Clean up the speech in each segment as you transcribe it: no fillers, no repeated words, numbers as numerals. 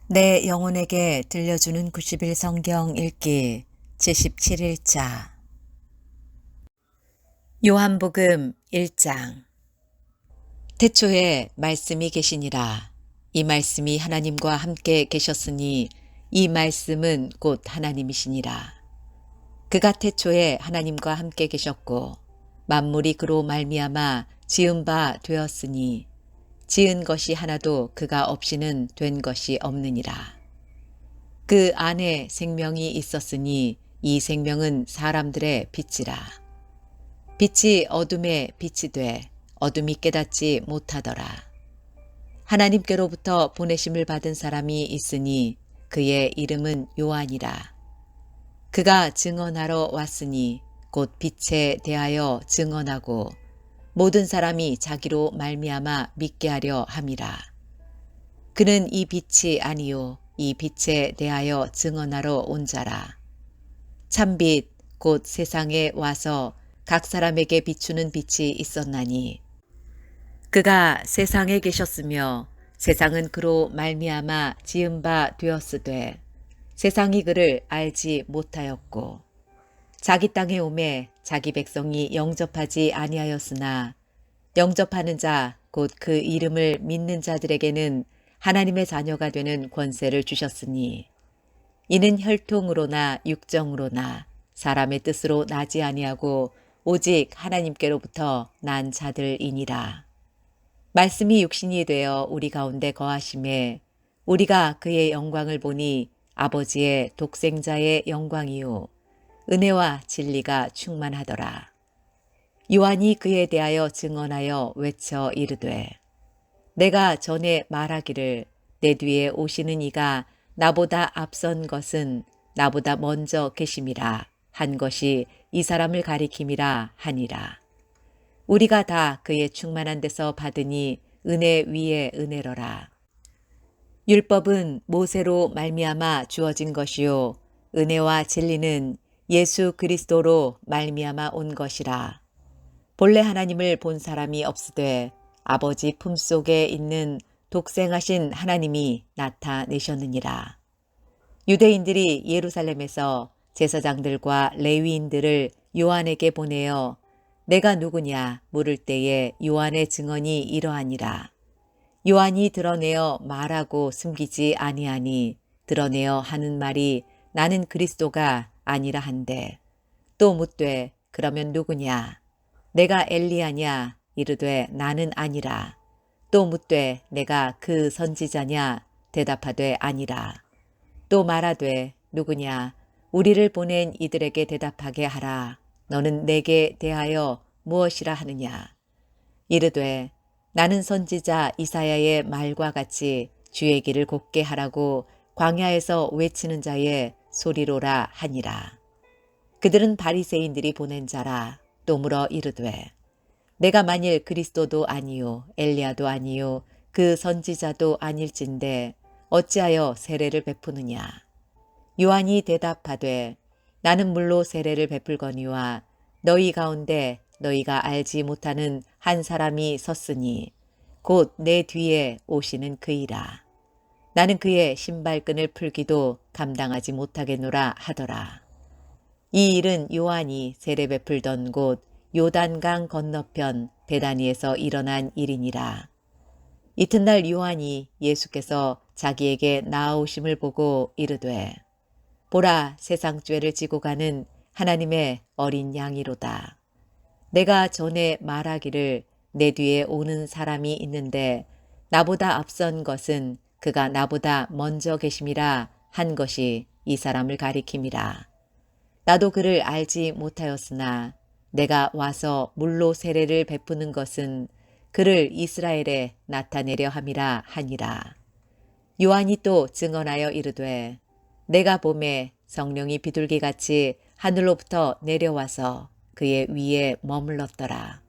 내 영혼에게 들려주는 90일 성경 읽기 77일차 요한복음 1장 태초에 말씀이 계시니라. 이 말씀이 하나님과 함께 계셨으니 이 말씀은 곧 하나님이시니라. 그가 태초에 하나님과 함께 계셨고 만물이 그로 말미암아 지은 바 되었으니 지은 것이 하나도 그가 없이는 된 것이 없느니라. 그 안에 생명이 있었으니 이 생명은 사람들의 빛이라. 빛이 어둠에 빛이 돼 어둠이 깨닫지 못하더라. 하나님께로부터 보내심을 받은 사람이 있으니 그의 이름은 요한이라. 그가 증언하러 왔으니 곧 빛에 대하여 증언하고 모든 사람이 자기로 말미암아 믿게 하려 함이라. 그는 이 빛이 아니요 이 빛에 대하여 증언하러 온 자라. 참빛 곧 세상에 와서 각 사람에게 비추는 빛이 있었나니 그가 세상에 계셨으며 세상은 그로 말미암아 지은 바 되었으되 세상이 그를 알지 못하였고 자기 땅에 오매 자기 백성이 영접하지 아니하였으나 영접하는 자 곧 그 이름을 믿는 자들에게는 하나님의 자녀가 되는 권세를 주셨으니 이는 혈통으로나 육정으로나 사람의 뜻으로 나지 아니하고 오직 하나님께로부터 난 자들이니라. 말씀이 육신이 되어 우리 가운데 거하심에 우리가 그의 영광을 보니 아버지의 독생자의 영광이요 은혜와 진리가 충만하더라. 요한이 그에 대하여 증언하여 외쳐 이르되 내가 전에 말하기를 내 뒤에 오시는 이가 나보다 앞선 것은 나보다 먼저 계심이라 한 것이 이 사람을 가리킴이라 하니라. 우리가 다 그의 충만한 데서 받으니 은혜 위에 은혜로라. 율법은 모세로 말미암아 주어진 것이요 은혜와 진리는 예수 그리스도로 말미암아 온 것이라. 본래 하나님을 본 사람이 없으되 아버지 품속에 있는 독생하신 하나님이 나타내셨느니라. 유대인들이 예루살렘에서 제사장들과 레위인들을 요한에게 보내어 내가 누구냐 물을 때에 요한의 증언이 이러하니라. 요한이 드러내어 말하고 숨기지 아니하니 드러내어 하는 말이 나는 그리스도가 아니라 한데 또 묻되 그러면 누구냐 내가 엘리야냐 이르되 나는 아니라. 또 묻되 내가 그 선지자냐 대답하되 아니라. 또 말하되 누구냐 우리를 보낸 이들에게 대답하게 하라. 너는 내게 대하여 무엇이라 하느냐. 이르되 나는 선지자 이사야의 말과 같이 주의 길을 곱게 하라고 광야에서 외치는 자의 소리로라 하니라. 그들은 바리새인들이 보낸 자라. 또 물어 이르되 내가 만일 그리스도도 아니요 엘리야도 아니요 그 선지자도 아닐진데 어찌하여 세례를 베푸느냐. 요한이 대답하되 나는 물로 세례를 베풀거니와 너희 가운데 너희가 알지 못하는 한 사람이 섰으니 곧 내 뒤에 오시는 그이라. 나는 그의 신발끈을 풀기도 감당하지 못하겠노라 하더라. 이 일은 요한이 세례 베풀던 곳 요단강 건너편 베다니에서 일어난 일이니라. 이튿날 요한이 예수께서 자기에게 나아오심을 보고 이르되 보라 세상 죄를 지고 가는 하나님의 어린 양이로다. 내가 전에 말하기를 내 뒤에 오는 사람이 있는데 나보다 앞선 것은 그가 나보다 먼저 계심이라 한 것이 이 사람을 가리킴이라. 나도 그를 알지 못하였으나 내가 와서 물로 세례를 베푸는 것은 그를 이스라엘에 나타내려 함이라 하니라. 요한이 또 증언하여 이르되 내가 보매 성령이 비둘기같이 하늘로부터 내려와서 그의 위에 머물렀더라.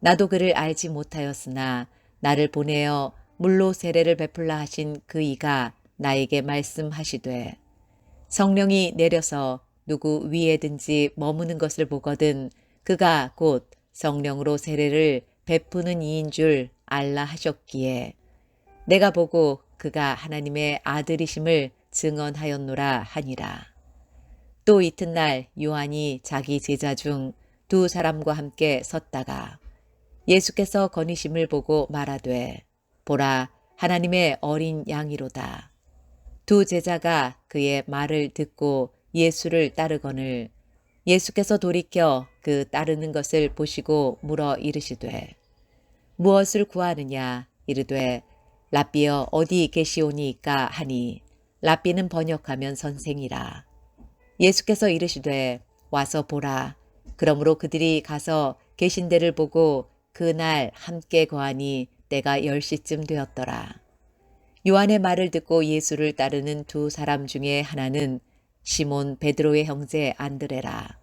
나도 그를 알지 못하였으나 나를 보내어 물로 세례를 베풀라 하신 그 이가 나에게 말씀하시되 성령이 내려서 누구 위에든지 머무는 것을 보거든 그가 곧 성령으로 세례를 베푸는 이인 줄 알라 하셨기에 내가 보고 그가 하나님의 아들이심을 증언하였노라 하니라. 또 이튿날 요한이 자기 제자 중 두 사람과 함께 섰다가 예수께서 거니심을 보고 말하되 보라 하나님의 어린 양이로다. 두 제자가 그의 말을 듣고 예수를 따르거늘 예수께서 돌이켜 그 따르는 것을 보시고 물어 이르시되 무엇을 구하느냐 이르되 랍비여 어디 계시오니이까 하니 랍비는 번역하면 선생이라. 예수께서 이르시되 와서 보라. 그러므로 그들이 가서 계신 데를 보고 그날 함께 거하니 때가 10시쯤 되었더라. 요한의 말을 듣고 예수를 따르는 두 사람 중에 하나는 시몬 베드로의 형제 안드레라.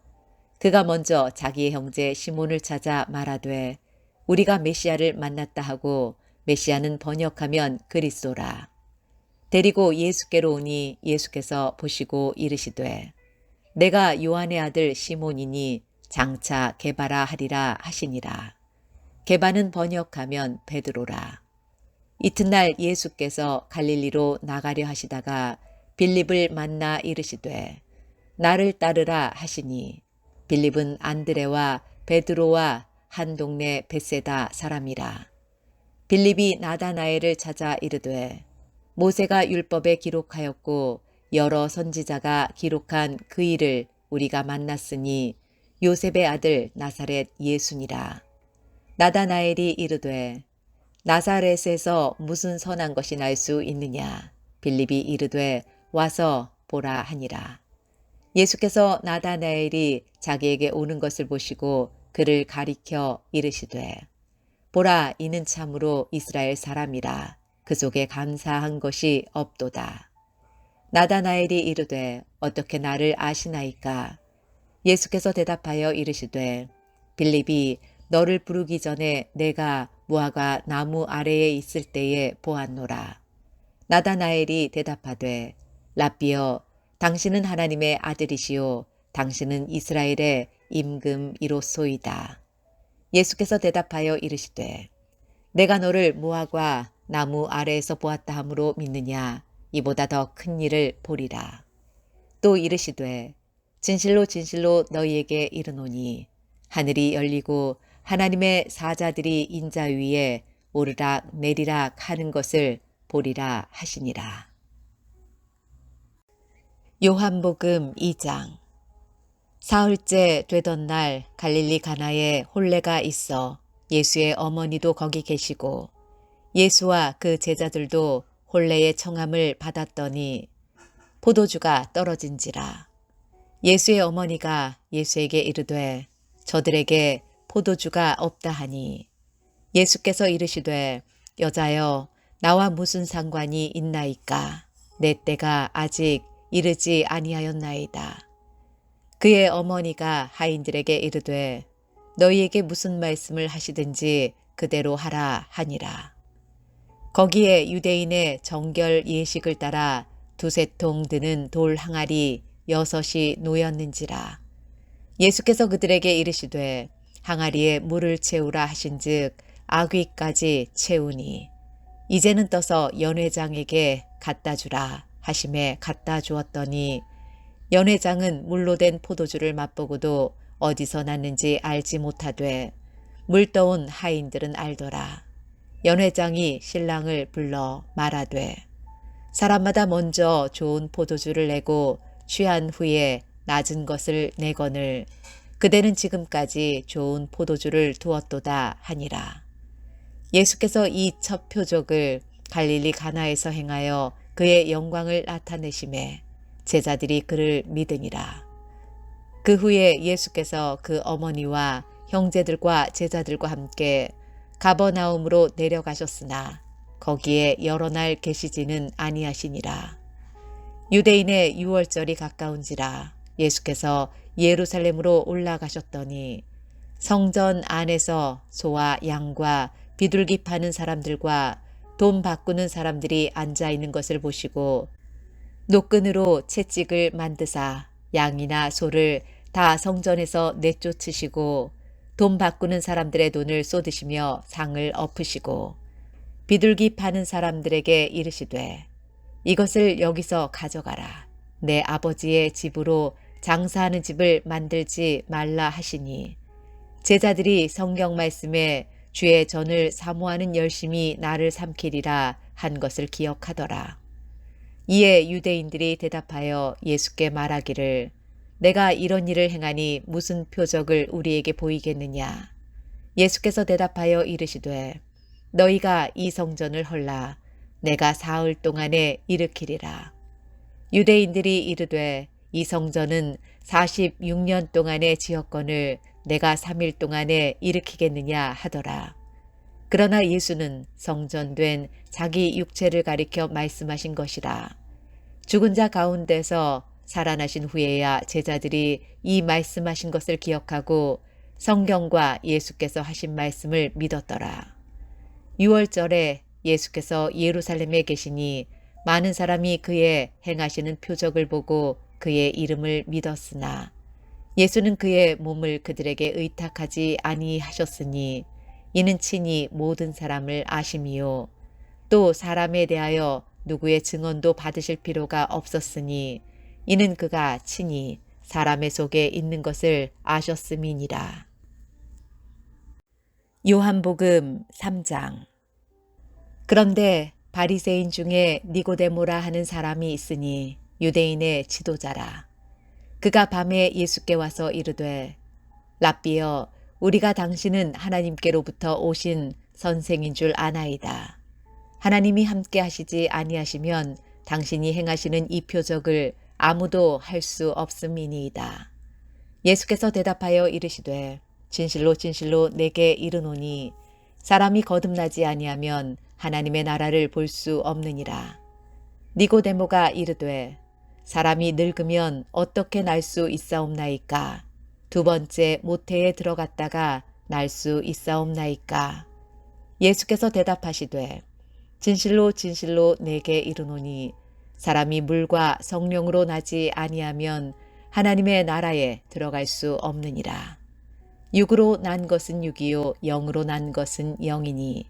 그가 먼저 자기의 형제 시몬을 찾아 말하되 우리가 메시아를 만났다 하고 메시아는 번역하면 그리스도라. 데리고 예수께로 오니 예수께서 보시고 이르시되 내가 요한의 아들 시몬이니 장차 게바라 하리라 하시니라. 게바는 번역하면 베드로라. 이튿날 예수께서 갈릴리로 나가려 하시다가 빌립을 만나 이르시되 나를 따르라 하시니 빌립은 안드레와 베드로와 한 동네 벳세다 사람이라. 빌립이 나다나엘을 찾아 이르되 모세가 율법에 기록하였고 여러 선지자가 기록한 그 일을 우리가 만났으니 요셉의 아들 나사렛 예수니라. 나다나엘이 이르되 나사렛에서 무슨 선한 것이 날 수 있느냐. 빌립이 이르되 와서 보라 하니라. 예수께서 나다나엘이 자기에게 오는 것을 보시고 그를 가리켜 이르시되 보라 이는 참으로 이스라엘 사람이라. 그 속에 감사한 것이 없도다. 나다나엘이 이르되 어떻게 나를 아시나이까. 예수께서 대답하여 이르시되 빌립이 너를 부르기 전에 내가 무화과 나무 아래에 있을 때에 보았노라. 나다나엘이 대답하되 랍비여 당신은 하나님의 아들이시요 당신은 이스라엘의 임금이로소이다. 예수께서 대답하여 이르시되 내가 너를 무화과 나무 아래에서 보았다 함으로 믿느냐. 이보다 더 큰 일을 보리라. 또 이르시되 진실로 진실로 너희에게 이르노니 하늘이 열리고 하나님의 사자들이 인자 위에 오르락 내리락 하는 것을 보리라 하시니라. 요한복음 2장. 사흘째 되던 날 갈릴리 가나에 혼례가 있어 예수의 어머니도 거기 계시고 예수와 그 제자들도 혼례의 청함을 받았더니 포도주가 떨어진지라. 예수의 어머니가 예수에게 이르되 저들에게 포도주가 없다 하니 예수께서 이르시되 여자여 나와 무슨 상관이 있나이까. 내 때가 아직 이르지 아니하였나이다. 그의 어머니가 하인들에게 이르되 너희에게 무슨 말씀을 하시든지 그대로 하라 하니라. 거기에 유대인의 정결 예식을 따라 두세 통 드는 돌 항아리 6이 놓였는지라. 예수께서 그들에게 이르시되 항아리에 물을 채우라 하신즉 아귀까지 채우니 이제는 떠서 연회장에게 갖다 주라 하심에 갖다 주었더니 연회장은 물로 된 포도주를 맛보고도 어디서 났는지 알지 못하되 물떠온 하인들은 알더라. 연회장이 신랑을 불러 말하되 사람마다 먼저 좋은 포도주를 내고 취한 후에 낮은 것을 내거늘 그대는 지금까지 좋은 포도주를 두었도다 하니라. 예수께서 이 첫 표적을 갈릴리 가나에서 행하여 그의 영광을 나타내심에 제자들이 그를 믿으니라. 그 후에 예수께서 그 어머니와 형제들과 제자들과 함께 가버나움으로 내려가셨으나 거기에 여러 날 계시지는 아니하시니라. 유대인의 유월절이 가까운지라 예수께서 예루살렘으로 올라가셨더니 성전 안에서 소와 양과 비둘기 파는 사람들과 돈 바꾸는 사람들이 앉아 있는 것을 보시고 노끈으로 채찍을 만드사 양이나 소를 다 성전에서 내쫓으시고 돈 바꾸는 사람들의 돈을 쏟으시며 상을 엎으시고 비둘기 파는 사람들에게 이르시되 이것을 여기서 가져가라. 내 아버지의 집으로 장사하는 집을 만들지 말라 하시니 제자들이 성경 말씀에 주의 전을 사모하는 열심이 나를 삼키리라 한 것을 기억하더라. 이에 유대인들이 대답하여 예수께 말하기를 내가 이런 일을 행하니 무슨 표적을 우리에게 보이겠느냐. 예수께서 대답하여 이르시되 너희가 이 성전을 헐라 내가 사흘 동안에 일으키리라. 유대인들이 이르되 이 성전은 46년 동안에 지었거늘 내가 3일 동안에 일으키겠느냐 하더라. 그러나 예수는 성전된 자기 육체를 가리켜 말씀하신 것이라. 죽은 자 가운데서 살아나신 후에야 제자들이 이 말씀하신 것을 기억하고 성경과 예수께서 하신 말씀을 믿었더라. 6월절에 예수께서 예루살렘에 계시니 많은 사람이 그의 행하시는 표적을 보고 그의 이름을 믿었으나 예수는 그의 몸을 그들에게 의탁하지 아니하셨으니 이는 친히 모든 사람을 아심이요 또 사람에 대하여 누구의 증언도 받으실 필요가 없었으니 이는 그가 친히 사람의 속에 있는 것을 아셨음이니라. 요한복음 3장. 그런데 바리새인 중에 니고데모라 하는 사람이 있으니 유대인의 지도자라. 그가 밤에 예수께 와서 이르되 랍비여 우리가 당신은 하나님께로부터 오신 선생인 줄 아나이다. 하나님이 함께 하시지 아니하시면 당신이 행하시는 이 표적을 아무도 할 수 없음이니이다. 예수께서 대답하여 이르시되 진실로 진실로 내게 이르노니 사람이 거듭나지 아니하면 하나님의 나라를 볼 수 없느니라. 니고데모가 이르되 사람이 늙으면 어떻게 날 수 있사옵나이까? 두 번째 모태에 들어갔다가 날 수 있사옵나이까? 예수께서 대답하시되 진실로 진실로 내게 이르노니 사람이 물과 성령으로 나지 아니하면 하나님의 나라에 들어갈 수 없느니라. 육으로 난 것은 육이요 영으로 난 것은 영이니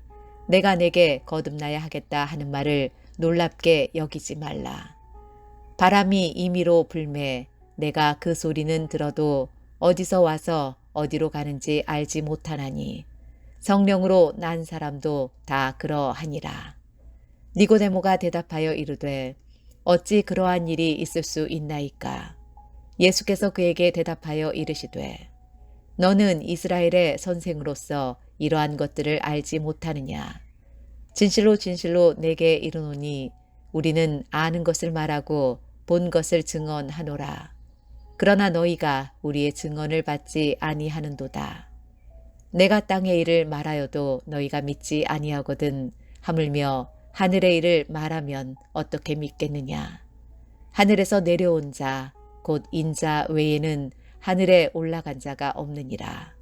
내가 내게 거듭나야 하겠다 하는 말을 놀랍게 여기지 말라. 바람이 임의로 불매 내가 그 소리는 들어도 어디서 와서 어디로 가는지 알지 못하나니 성령으로 난 사람도 다 그러하니라. 니고데모가 대답하여 이르되 어찌 그러한 일이 있을 수 있나이까? 예수께서 그에게 대답하여 이르시되 너는 이스라엘의 선생으로서 이러한 것들을 알지 못하느냐? 진실로 진실로 내게 이르노니 우리는 아는 것을 말하고 본 것을 증언하노라. 그러나 너희가 우리의 증언을 받지 아니하는도다. 내가 땅의 일을 말하여도 너희가 믿지 아니하거든 하물며 하늘의 일을 말하면 어떻게 믿겠느냐. 하늘에서 내려온 자 곧 인자 외에는 하늘에 올라간 자가 없느니라.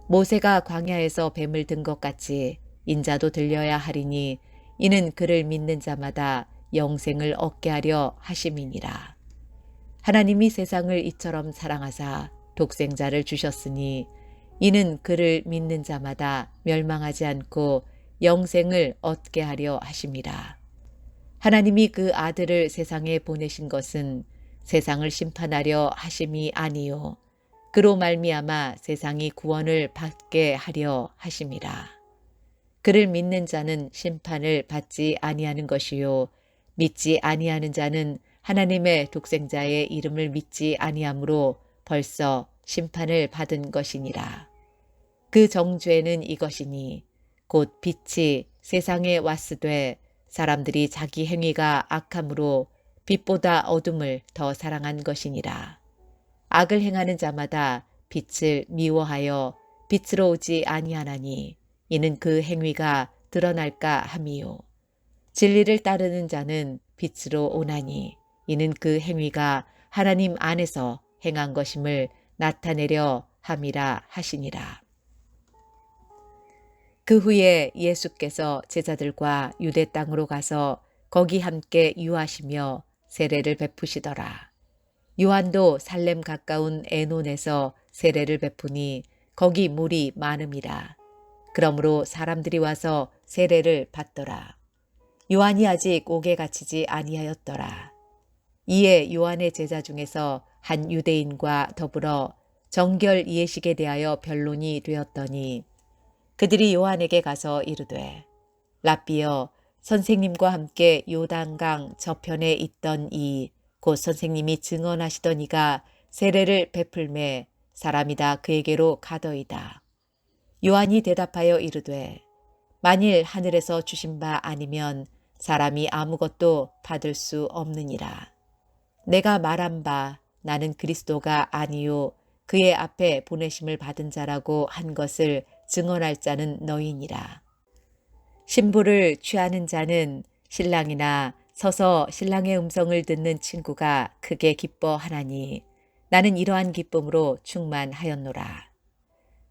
모세가 광야에서 뱀을 든 것 같이 인자도 들려야 하리니 이는 그를 믿는 자마다 영생을 얻게 하려 하심이니라. 하나님이 세상을 이처럼 사랑하사 독생자를 주셨으니 이는 그를 믿는 자마다 멸망하지 않고 영생을 얻게 하려 하심이라. 하나님이 그 아들을 세상에 보내신 것은 세상을 심판하려 하심이 아니요 그로 말미암아 세상이 구원을 받게 하려 하심이라. 그를 믿는 자는 심판을 받지 아니하는 것이요 믿지 아니하는 자는 하나님의 독생자의 이름을 믿지 아니하므로 벌써 심판을 받은 것이니라. 그 정죄는 이것이니 곧 빛이 세상에 왔으되 사람들이 자기 행위가 악함으로 빛보다 어둠을 더 사랑한 것이니라. 악을 행하는 자마다 빛을 미워하여 빛으로 오지 아니하나니 이는 그 행위가 드러날까 함이요. 진리를 따르는 자는 빛으로 오나니 이는 그 행위가 하나님 안에서 행한 것임을 나타내려 함이라 하시니라. 그 후에 예수께서 제자들과 유대 땅으로 가서 거기 함께 유하시며 세례를 베푸시더라. 요한도 살렘 가까운 에논에서 세례를 베푸니 거기 물이 많음이라. 그러므로 사람들이 와서 세례를 받더라. 요한이 아직 옥에 갇히지 아니하였더라. 이에 요한의 제자 중에서 한 유대인과 더불어 정결 예식에 대하여 변론이 되었더니 그들이 요한에게 가서 이르되 랍비여 선생님과 함께 요단강 저편에 있던 이 곧 선생님이 증언하시던 이가 세례를 베풀매 사람이 다 그에게로 가더이다. 요한이 대답하여 이르되 만일 하늘에서 주신 바 아니면 사람이 아무것도 받을 수 없느니라. 내가 말한 바 나는 그리스도가 아니요 그의 앞에 보내심을 받은 자라고 한 것을 증언할 자는 너희니라. 신부를 취하는 자는 신랑이나 서서 신랑의 음성을 듣는 친구가 크게 기뻐하나니 나는 이러한 기쁨으로 충만하였노라.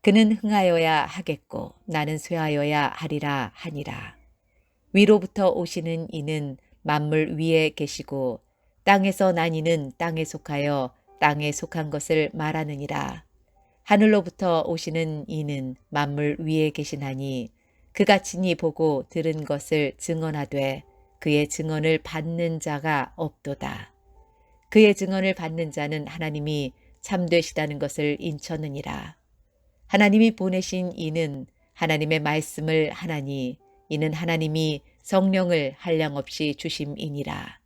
그는 흥하여야 하겠고 나는 쇠하여야 하리라 하니라. 위로부터 오시는 이는 만물 위에 계시고 땅에서 난 이는 땅에 속하여 땅에 속한 것을 말하느니라. 하늘로부터 오시는 이는 만물 위에 계시나니 그가 친히 보고 들은 것을 증언하되 그의 증언을 받는 자가 없도다. 그의 증언을 받는 자는 하나님이 참되시다는 것을 인쳤느니라. 하나님이 보내신 이는 하나님의 말씀을 하나니 이는 하나님이 성령을 한량없이 주심이니라.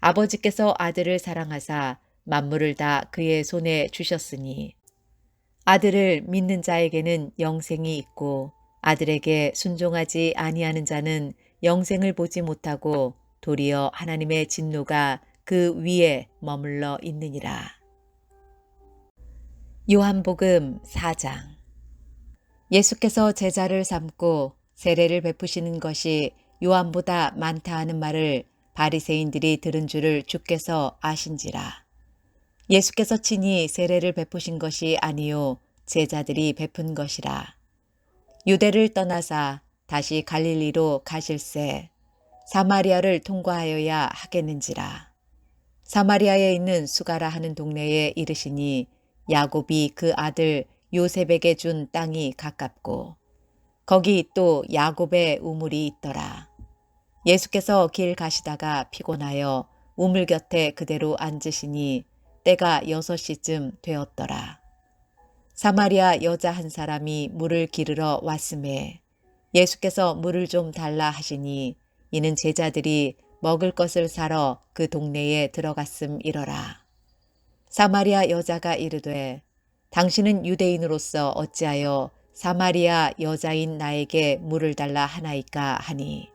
아버지께서 아들을 사랑하사 만물을 다 그의 손에 주셨으니 아들을 믿는 자에게는 영생이 있고 아들에게 순종하지 아니하는 자는 영생을 보지 못하고 도리어 하나님의 진노가 그 위에 머물러 있느니라. 요한복음 4장. 예수께서 제자를 삼고 세례를 베푸시는 것이 요한보다 많다 하는 말을 바리새인들이 들은 줄을 주께서 아신지라. 예수께서 친히 세례를 베푸신 것이 아니요 제자들이 베푼 것이라. 유대를 떠나사 다시 갈릴리로 가실새 사마리아를 통과하여야 하겠는지라. 사마리아에 있는 수가라 하는 동네에 이르시니 야곱이 그 아들 요셉에게 준 땅이 가깝고 거기 또 야곱의 우물이 있더라. 예수께서 길 가시다가 피곤하여 우물 곁에 그대로 앉으시니 때가 6시쯤 되었더라. 사마리아 여자 한 사람이 물을 기르러 왔음에 예수께서 물을 좀 달라 하시니 이는 제자들이 먹을 것을 사러 그 동네에 들어갔음이러라. 사마리아 여자가 이르되 당신은 유대인으로서 어찌하여 사마리아 여자인 나에게 물을 달라 하나이까 하니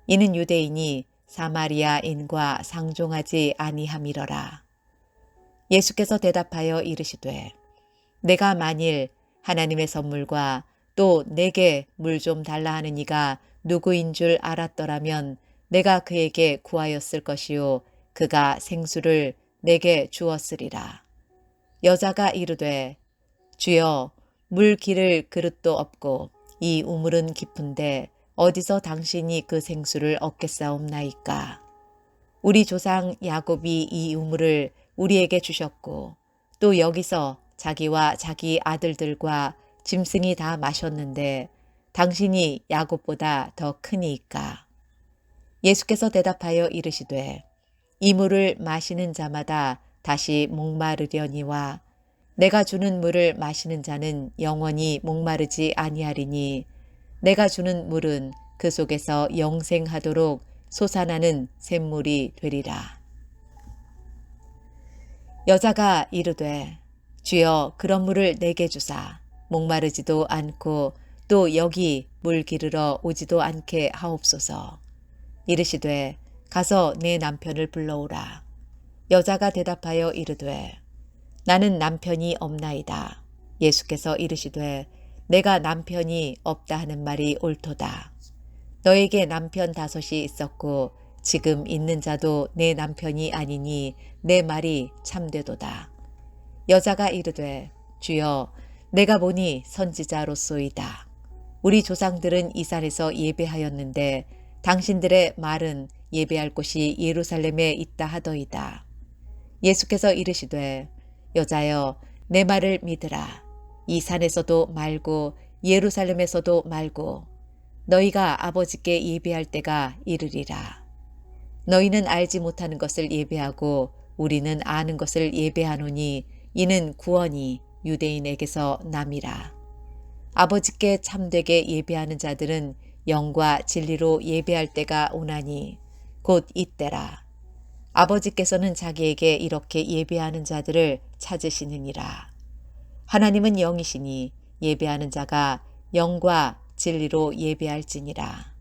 이는 유대인이 사마리아인과 상종하지 아니함이러라. 예수께서 대답하여 이르시되 내가 만일 하나님의 선물과 또 내게 물 좀 달라 하는 이가 누구인 줄 알았더라면 내가 그에게 구하였을 것이요 그가 생수를 내게 주었으리라. 여자가 이르되 주여 물 기를 그릇도 없고 이 우물은 깊은데 어디서 당신이 그 생수를 얻겠사옵나이까. 우리 조상 야곱이 이 우물을 우리에게 주셨고 또 여기서 자기와 자기 아들들과 짐승이 다 마셨는데 당신이 야곱보다 더 크니이까. 예수께서 대답하여 이르시되 이 물을 마시는 자마다 다시 목마르려니와 내가 주는 물을 마시는 자는 영원히 목마르지 아니하리니 내가 주는 물은 그 속에서 영생하도록 솟아나는 샘물이 되리라. 여자가 이르되 주여 그런 물을 내게 주사 목마르지도 않고 또 여기 물 기르러 오지도 않게 하옵소서. 이르시되 가서 내 남편을 불러오라. 여자가 대답하여 이르되 나는 남편이 없나이다. 예수께서 이르시되 내가 남편이 없다 하는 말이 옳도다. 너에게 남편 5이 있었고 지금 있는 자도 내 남편이 아니니 내 말이 참되도다. 여자가 이르되 주여 내가 보니 선지자로소이다. 우리 조상들은 이 산에서 예배하였는데 당신들의 말은 예배할 곳이 예루살렘에 있다 하더이다. 예수께서 이르시되 여자여 내 말을 믿으라. 이 산에서도 말고 예루살렘에서도 말고 너희가 아버지께 예배할 때가 이르리라. 너희는 알지 못하는 것을 예배하고 우리는 아는 것을 예배하노니 이는 구원이 유대인에게서 남이라. 아버지께 참되게 예배하는 자들은 영과 진리로 예배할 때가 오나니 곧 이때라. 아버지께서는 자기에게 이렇게 예배하는 자들을 찾으시느니라. 하나님은 영이시니 예배하는 자가 영과 진리로 예배할지니라.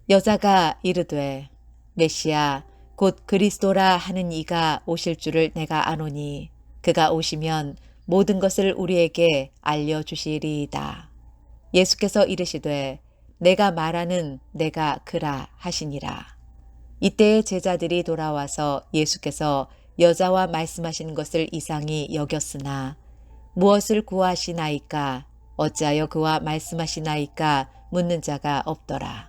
여자가 이르되 메시아 곧 그리스도라 하는 이가 오실 줄을 내가 아노니 그가 오시면 모든 것을 우리에게 알려주시리이다. 예수께서 이르시되 내가 말하는 내가 그라 하시니라. 이때에 제자들이 돌아와서 예수께서 여자와 말씀하시는 것을 이상히 여겼으나 무엇을 구하시나이까 어찌하여 그와 말씀하시나이까 묻는 자가 없더라.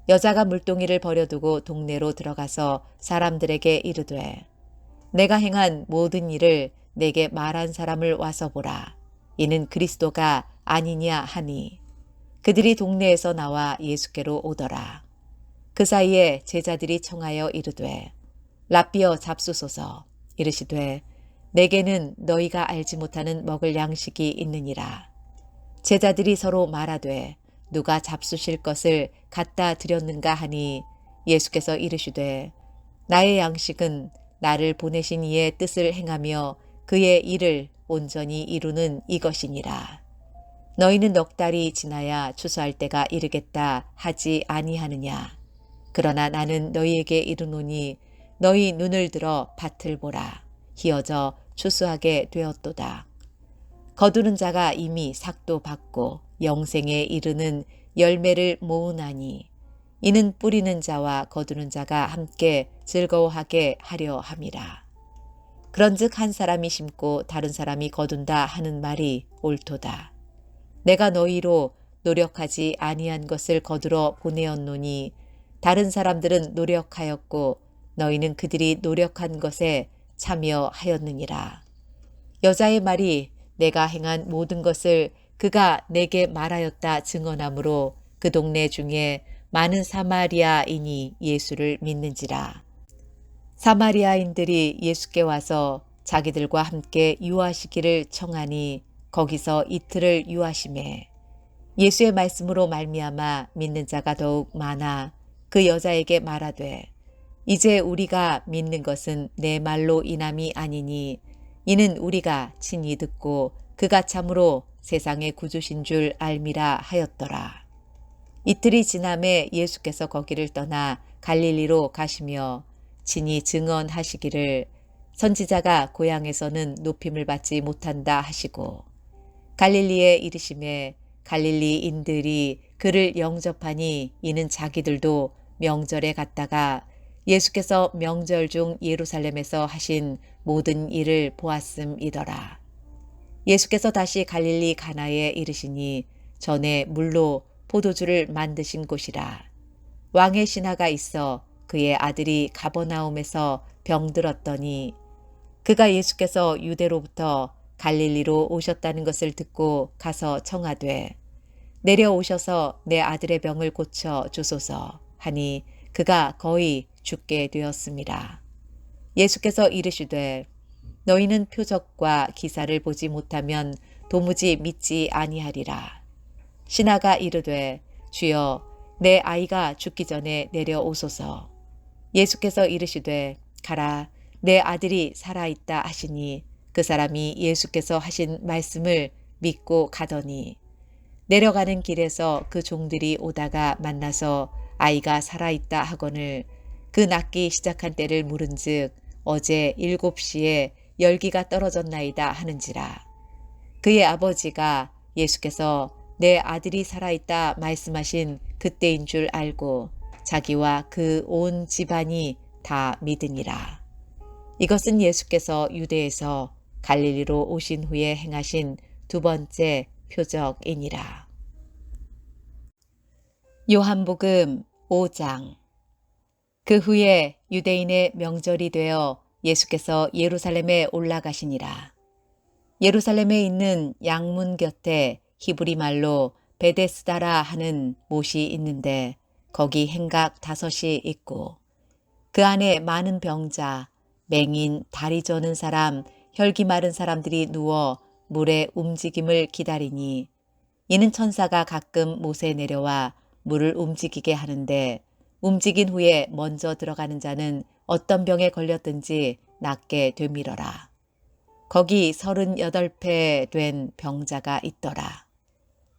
여자가 물동이를 버려두고 동네로 들어가서 사람들에게 이르되 내가 행한 모든 일을 내게 말한 사람을 와서 보라. 이는 그리스도가 아니냐 하니 그들이 동네에서 나와 예수께로 오더라. 그 사이에 제자들이 청하여 이르되 랍비어 잡수소서. 이르시되 내게는 너희가 알지 못하는 먹을 양식이 있느니라. 제자들이 서로 말하되 누가 잡수실 것을 갖다 드렸는가 하니 예수께서 이르시되 나의 양식은 나를 보내신 이의 뜻을 행하며 그의 일을 온전히 이루는 이것이니라. 너희는 넉 달이 지나야 추수할 때가 이르겠다 하지 아니하느냐. 그러나 나는 너희에게 이르노니 너희 눈을 들어 밭을 보라. 희어져 추수하게 되었도다. 거두는 자가 이미 삭도 받고 영생에 이르는 열매를 모으나니 이는 뿌리는 자와 거두는 자가 함께 즐거워하게 하려 함이라. 그런즉 한 사람이 심고 다른 사람이 거둔다 하는 말이 옳도다. 내가 너희로 노력하지 아니한 것을 거두러 보내었노니 다른 사람들은 노력하였고 너희는 그들이 노력한 것에 참여하였느니라. 여자의 말이 내가 행한 모든 것을 그가 내게 말하였다 증언하므로 그 동네 중에 많은 사마리아인이 예수를 믿는지라. 사마리아인들이 예수께 와서 자기들과 함께 유하시기를 청하니 거기서 이틀을 유하심에 예수의 말씀으로 말미암아 믿는 자가 더욱 많아 그 여자에게 말하되 이제 우리가 믿는 것은 내 말로 인함이 아니니 이는 우리가 친히 듣고 그가 참으로 세상의 구주신 줄 알미라 하였더라. 이틀이 지남에 예수께서 거기를 떠나 갈릴리로 가시며 친히 증언하시기를 선지자가 고향에서는 높임을 받지 못한다 하시고 갈릴리에 이르심에 갈릴리인들이 그를 영접하니 이는 자기들도 명절에 갔다가 예수께서 명절 중 예루살렘에서 하신 모든 일을 보았음이더라. 예수께서 다시 갈릴리 가나에 이르시니 전에 물로 포도주를 만드신 곳이라. 왕의 신하가 있어 그의 아들이 가버나움에서 병들었더니 그가 예수께서 유대로부터 갈릴리로 오셨다는 것을 듣고 가서 청하되 내려오셔서 내 아들의 병을 고쳐 주소서 하니 그가 거의 죽게 되었습니다. 예수께서 이르시되 너희는 표적과 기사를 보지 못하면 도무지 믿지 아니하리라. 신하가 이르되 주여 내 아이가 죽기 전에 내려오소서. 예수께서 이르시되 가라 내 아들이 살아있다 하시니 그 사람이 예수께서 하신 말씀을 믿고 가더니 내려가는 길에서 그 종들이 오다가 만나서 아이가 살아있다 하거늘 그 낫기 시작한 때를 물은즉 어제 7시에 열기가 떨어졌나이다 하는지라. 그의 아버지가 예수께서 내 아들이 살아있다 말씀하신 그때인 줄 알고 자기와 그 온 집안이 다 믿으니라. 이것은 예수께서 유대에서 갈릴리로 오신 후에 행하신 두 번째 표적이니라. 요한복음 5장. 그 후에 유대인의 명절이 되어 예수께서 예루살렘에 올라가시니라. 예루살렘에 있는 양문 곁에 히브리 말로 베데스다라 하는 못이 있는데 거기 행각 5이 있고 그 안에 많은 병자, 맹인, 다리 저는 사람, 혈기 마른 사람들이 누워 물의 움직임을 기다리니 이는 천사가 가끔 못에 내려와 물을 움직이게 하는데 움직인 후에 먼저 들어가는 자는 어떤 병에 걸렸든지 낫게 되밀어라. 거기 38배 된 병자가 있더라.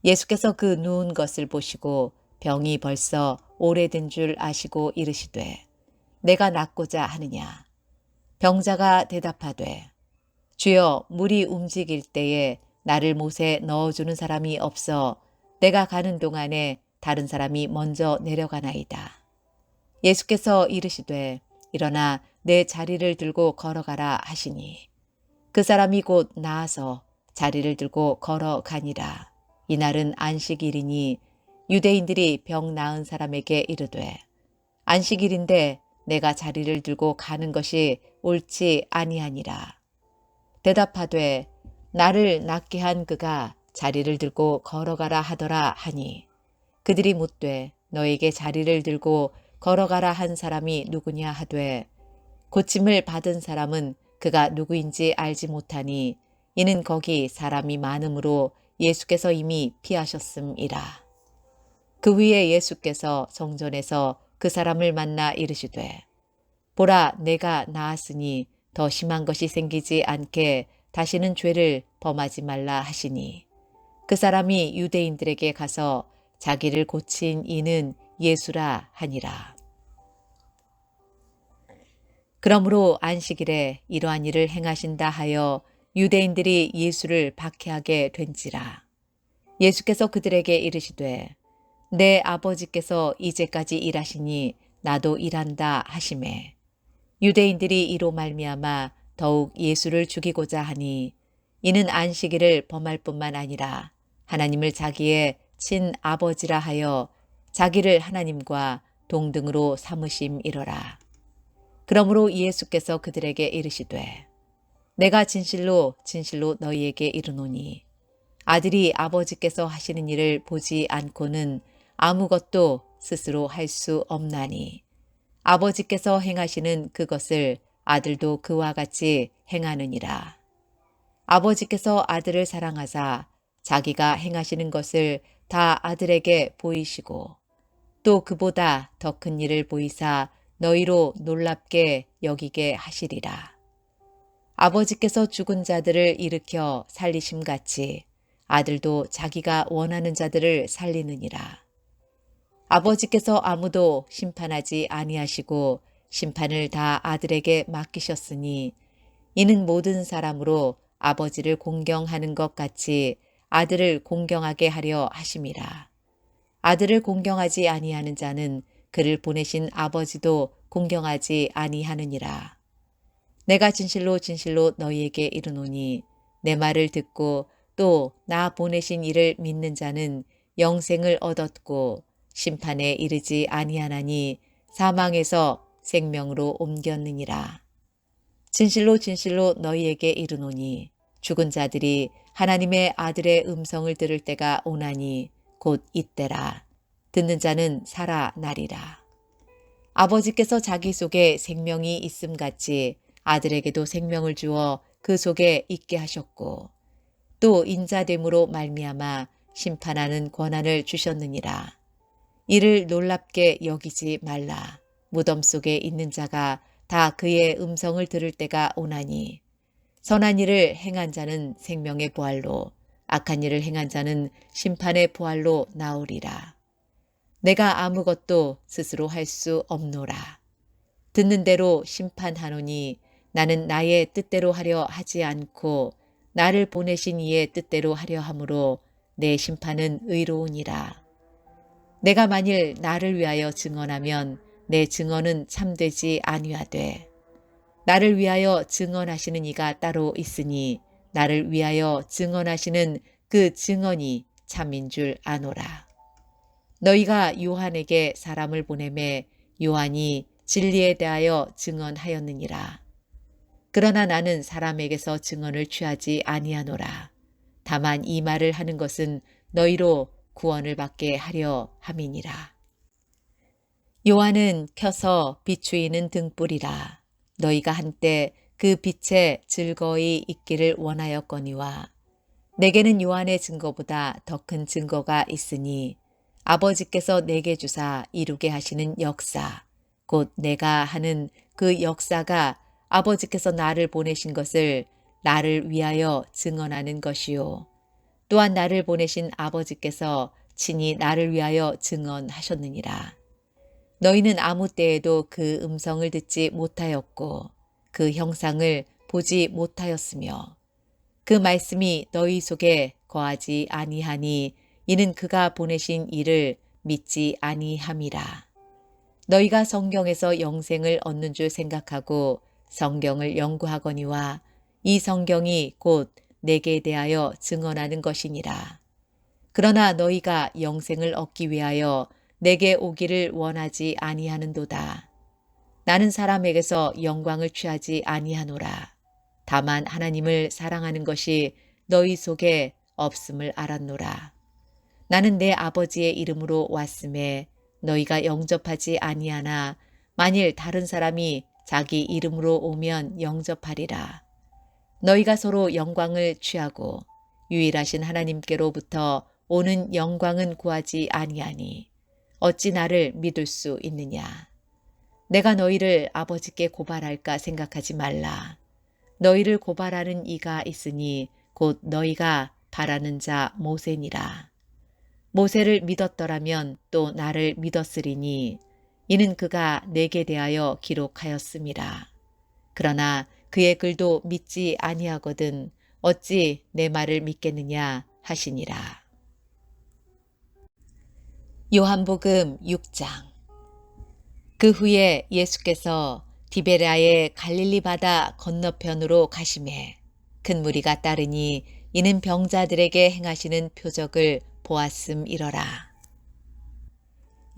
예수께서 그 누운 것을 보시고 병이 벌써 오래된 줄 아시고 이르시되 내가 낫고자 하느냐. 병자가 대답하되 주여 물이 움직일 때에 나를 못에 넣어주는 사람이 없어 내가 가는 동안에 다른 사람이 먼저 내려가나이다. 예수께서 이르시되 일어나 내 자리를 들고 걸어가라 하시니 그 사람이 곧 나아서 자리를 들고 걸어가니라. 이날은 안식일이니 유대인들이 병 나은 사람에게 이르되 안식일인데 내가 자리를 들고 가는 것이 옳지 아니하니라. 대답하되 나를 낫게 한 그가 자리를 들고 걸어가라 하더라 하니 그들이 묻되 너에게 자리를 들고 걸어가라 한 사람이 누구냐 하되 고침을 받은 사람은 그가 누구인지 알지 못하니 이는 거기 사람이 많음으로 예수께서 이미 피하셨음이라. 그 후에 예수께서 성전에서 그 사람을 만나 이르시되 보라 내가 나았으니 더 심한 것이 생기지 않게 다시는 죄를 범하지 말라 하시니 그 사람이 유대인들에게 가서 자기를 고친 이는 예수라 하니라. 그러므로 안식일에 이러한 일을 행하신다 하여 유대인들이 예수를 박해하게 된지라. 예수께서 그들에게 이르시되 내 아버지께서 이제까지 일하시니 나도 일한다 하시매 유대인들이 이로 말미암아 더욱 예수를 죽이고자 하니 이는 안식일을 범할 뿐만 아니라 하나님을 자기의 친아버지라 하여 자기를 하나님과 동등으로 삼으심이로라. 그러므로 예수께서 그들에게 이르시되 내가 진실로 진실로 너희에게 이르노니 아들이 아버지께서 하시는 일을 보지 않고는 아무것도 스스로 할 수 없나니 아버지께서 행하시는 그것을 아들도 그와 같이 행하느니라. 아버지께서 아들을 사랑하사 자기가 행하시는 것을 다 아들에게 보이시고 또 그보다 더 큰 일을 보이사 너희로 놀랍게 여기게 하시리라. 아버지께서 죽은 자들을 일으켜 살리심같이 아들도 자기가 원하는 자들을 살리느니라. 아버지께서 아무도 심판하지 아니하시고 심판을 다 아들에게 맡기셨으니 이는 모든 사람으로 아버지를 공경하는 것 같이 아들을 공경하게 하려 하심이라. 아들을 공경하지 아니하는 자는 그를 보내신 아버지도 공경하지 아니하느니라. 내가 진실로 진실로 너희에게 이르노니 내 말을 듣고 또 나 보내신 이를 믿는 자는 영생을 얻었고 심판에 이르지 아니하나니 사망에서 생명으로 옮겼느니라. 진실로 진실로 너희에게 이르노니 죽은 자들이 하나님의 아들의 음성을 들을 때가 오나니 곧 이때라. 듣는 자는 살아나리라. 아버지께서 자기 속에 생명이 있음같이 아들에게도 생명을 주어 그 속에 있게 하셨고 또 인자됨으로 말미암아 심판하는 권한을 주셨느니라. 이를 놀랍게 여기지 말라. 무덤 속에 있는 자가 다 그의 음성을 들을 때가 오나니 선한 일을 행한 자는 생명의 부활로 악한 일을 행한 자는 심판의 부활로 나오리라. 내가 아무것도 스스로 할 수 없노라. 듣는 대로 심판하노니 나는 나의 뜻대로 하려 하지 않고 나를 보내신 이의 뜻대로 하려 함으로 내 심판은 의로우니라. 내가 만일 나를 위하여 증언하면 내 증언은 참되지 아니하되 나를 위하여 증언하시는 이가 따로 있으니 나를 위하여 증언하시는 그 증언이 참인 줄 아노라. 너희가 요한에게 사람을 보내매 요한이 진리에 대하여 증언하였느니라. 그러나 나는 사람에게서 증언을 취하지 아니하노라. 다만 이 말을 하는 것은 너희로 구원을 받게 하려 함이니라. 요한은 켜서 비추이는 등불이라. 너희가 한때 그 빛에 즐거이 있기를 원하였거니와 내게는 요한의 증거보다 더 큰 증거가 있으니 아버지께서 내게 주사 이루게 하시는 역사, 곧 내가 하는 그 역사가 아버지께서 나를 보내신 것을 나를 위하여 증언하는 것이요. 또한 나를 보내신 아버지께서 친히 나를 위하여 증언하셨느니라. 너희는 아무 때에도 그 음성을 듣지 못하였고 그 형상을 보지 못하였으며 그 말씀이 너희 속에 거하지 아니하니 이는 그가 보내신 이를 믿지 아니함이라. 너희가 성경에서 영생을 얻는 줄 생각하고 성경을 연구하거니와 이 성경이 곧 내게 대하여 증언하는 것이니라. 그러나 너희가 영생을 얻기 위하여 내게 오기를 원하지 아니하는도다. 나는 사람에게서 영광을 취하지 아니하노라. 다만 하나님을 사랑하는 것이 너희 속에 없음을 알았노라. 나는 내 아버지의 이름으로 왔음에 너희가 영접하지 아니하나 만일 다른 사람이 자기 이름으로 오면 영접하리라. 너희가 서로 영광을 취하고 유일하신 하나님께로부터 오는 영광은 구하지 아니하니 어찌 나를 믿을 수 있느냐. 내가 너희를 아버지께 고발할까 생각하지 말라. 너희를 고발하는 이가 있으니 곧 너희가 바라는 자 모세니라. 모세를 믿었더라면 또 나를 믿었으리니 이는 그가 내게 대하여 기록하였음이라. 그러나 그의 글도 믿지 아니하거든 어찌 내 말을 믿겠느냐 하시니라. 요한복음 6장. 그 후에 예수께서 디베랴의 갈릴리 바다 건너편으로 가시매 큰 무리가 따르니 이는 병자들에게 행하시는 표적을 보았음이러라.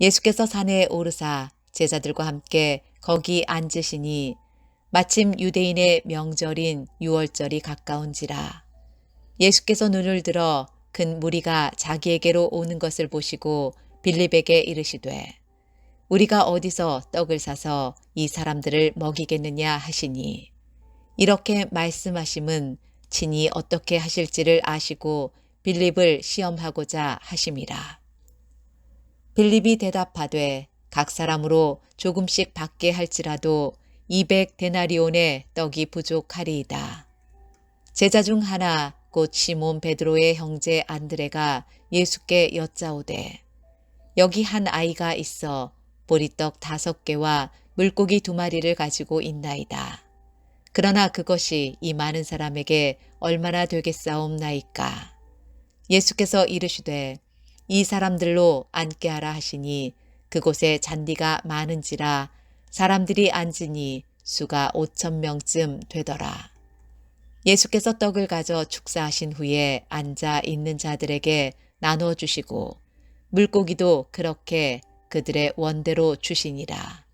예수께서 산에 오르사 제자들과 함께 거기 앉으시니 마침 유대인의 명절인 유월절이 가까운지라. 예수께서 눈을 들어 큰 무리가 자기에게로 오는 것을 보시고 빌립에게 이르시되 우리가 어디서 떡을 사서 이 사람들을 먹이겠느냐 하시니 이렇게 말씀하심은 친히 어떻게 하실지를 아시고 빌립을 시험하고자 하심이라. 빌립이 대답하되 각 사람으로 조금씩 받게 할지라도 200데나리온의 떡이 부족하리이다. 제자 중 하나 곧 시몬 베드로의 형제 안드레가 예수께 여짜오되 여기 한 아이가 있어 보리떡 5개와 물고기 2마리를 가지고 있나이다. 그러나 그것이 이 많은 사람에게 얼마나 되겠사옵나이까. 예수께서 이르시되 이 사람들로 앉게 하라 하시니 그곳에 잔디가 많은지라 사람들이 앉으니 수가 5,000명쯤 되더라. 예수께서 떡을 가져 축사하신 후에 앉아 있는 자들에게 나누어 주시고 물고기도 그렇게 그들의 원대로 주시니라.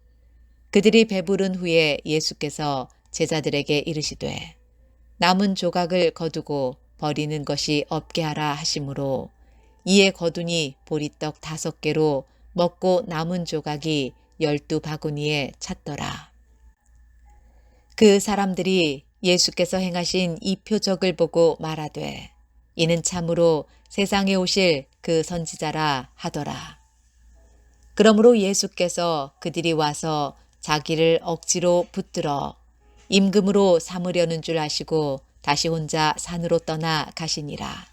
그들이 배부른 후에 예수께서 제자들에게 이르시되 남은 조각을 거두고 버리는 것이 없게 하라 하시므로 이에 거두니 보리떡 5개로 먹고 남은 조각이 12바구니에 찼더라. 그 사람들이 예수께서 행하신 이 표적을 보고 말하되 이는 참으로 세상에 오실 그 선지자라 하더라. 그러므로 예수께서 그들이 와서 자기를 억지로 붙들어 임금으로 삼으려는 줄 아시고 다시 혼자 산으로 떠나 가시니라.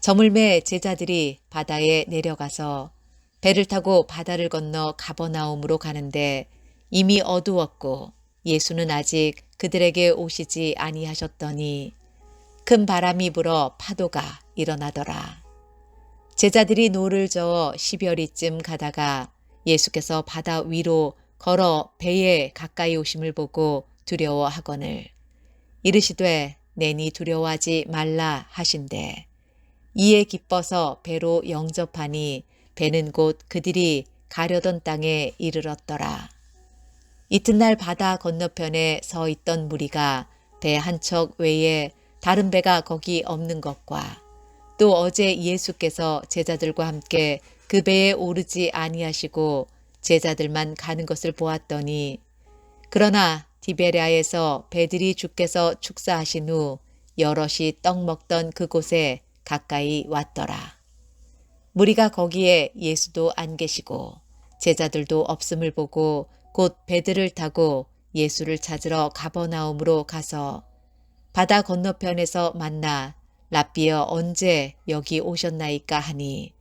저물매 제자들이 바다에 내려가서 배를 타고 바다를 건너 가버나움으로 가는데 이미 어두웠고 예수는 아직 그들에게 오시지 아니하셨더니 큰 바람이 불어 파도가 일어나더라. 제자들이 노를 저어 10여리쯤 가다가 예수께서 바다 위로 걸어 배에 가까이 오심을 보고 두려워하거늘 이르시되 내니 두려워하지 말라 하신대 이에 기뻐서 배로 영접하니 배는 곧 그들이 가려던 땅에 이르렀더라. 이튿날 바다 건너편에 서 있던 무리가 배 한 척 외에 다른 배가 거기 없는 것과 또 어제 예수께서 제자들과 함께 그 배에 오르지 아니하시고 제자들만 가는 것을 보았더니 그러나 디베랴에서 배들이 주께서 축사하신 후 여럿이 떡 먹던 그곳에 가까이 왔더라. 무리가 거기에 예수도 안 계시고 제자들도 없음을 보고 곧 배들을 타고 예수를 찾으러 가버나움으로 가서 바다 건너편에서 만나 랍비여 언제 여기 오셨나이까 하니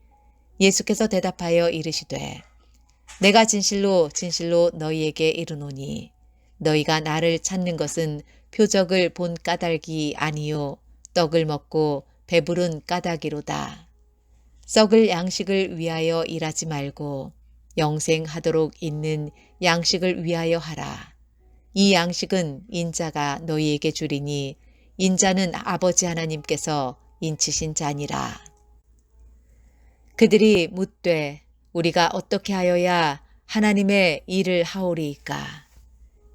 예수께서 대답하여 이르시되 내가 진실로 진실로 너희에게 이르노니 너희가 나를 찾는 것은 표적을 본 까닭이 아니요 떡을 먹고 배부른 까닭이로다. 썩을 양식을 위하여 일하지 말고 영생하도록 있는 양식을 위하여 하라. 이 양식은 인자가 너희에게 주리니 인자는 아버지 하나님께서 인치신 자니라. 그들이 묻되 우리가 어떻게 하여야 하나님의 일을 하오리이까?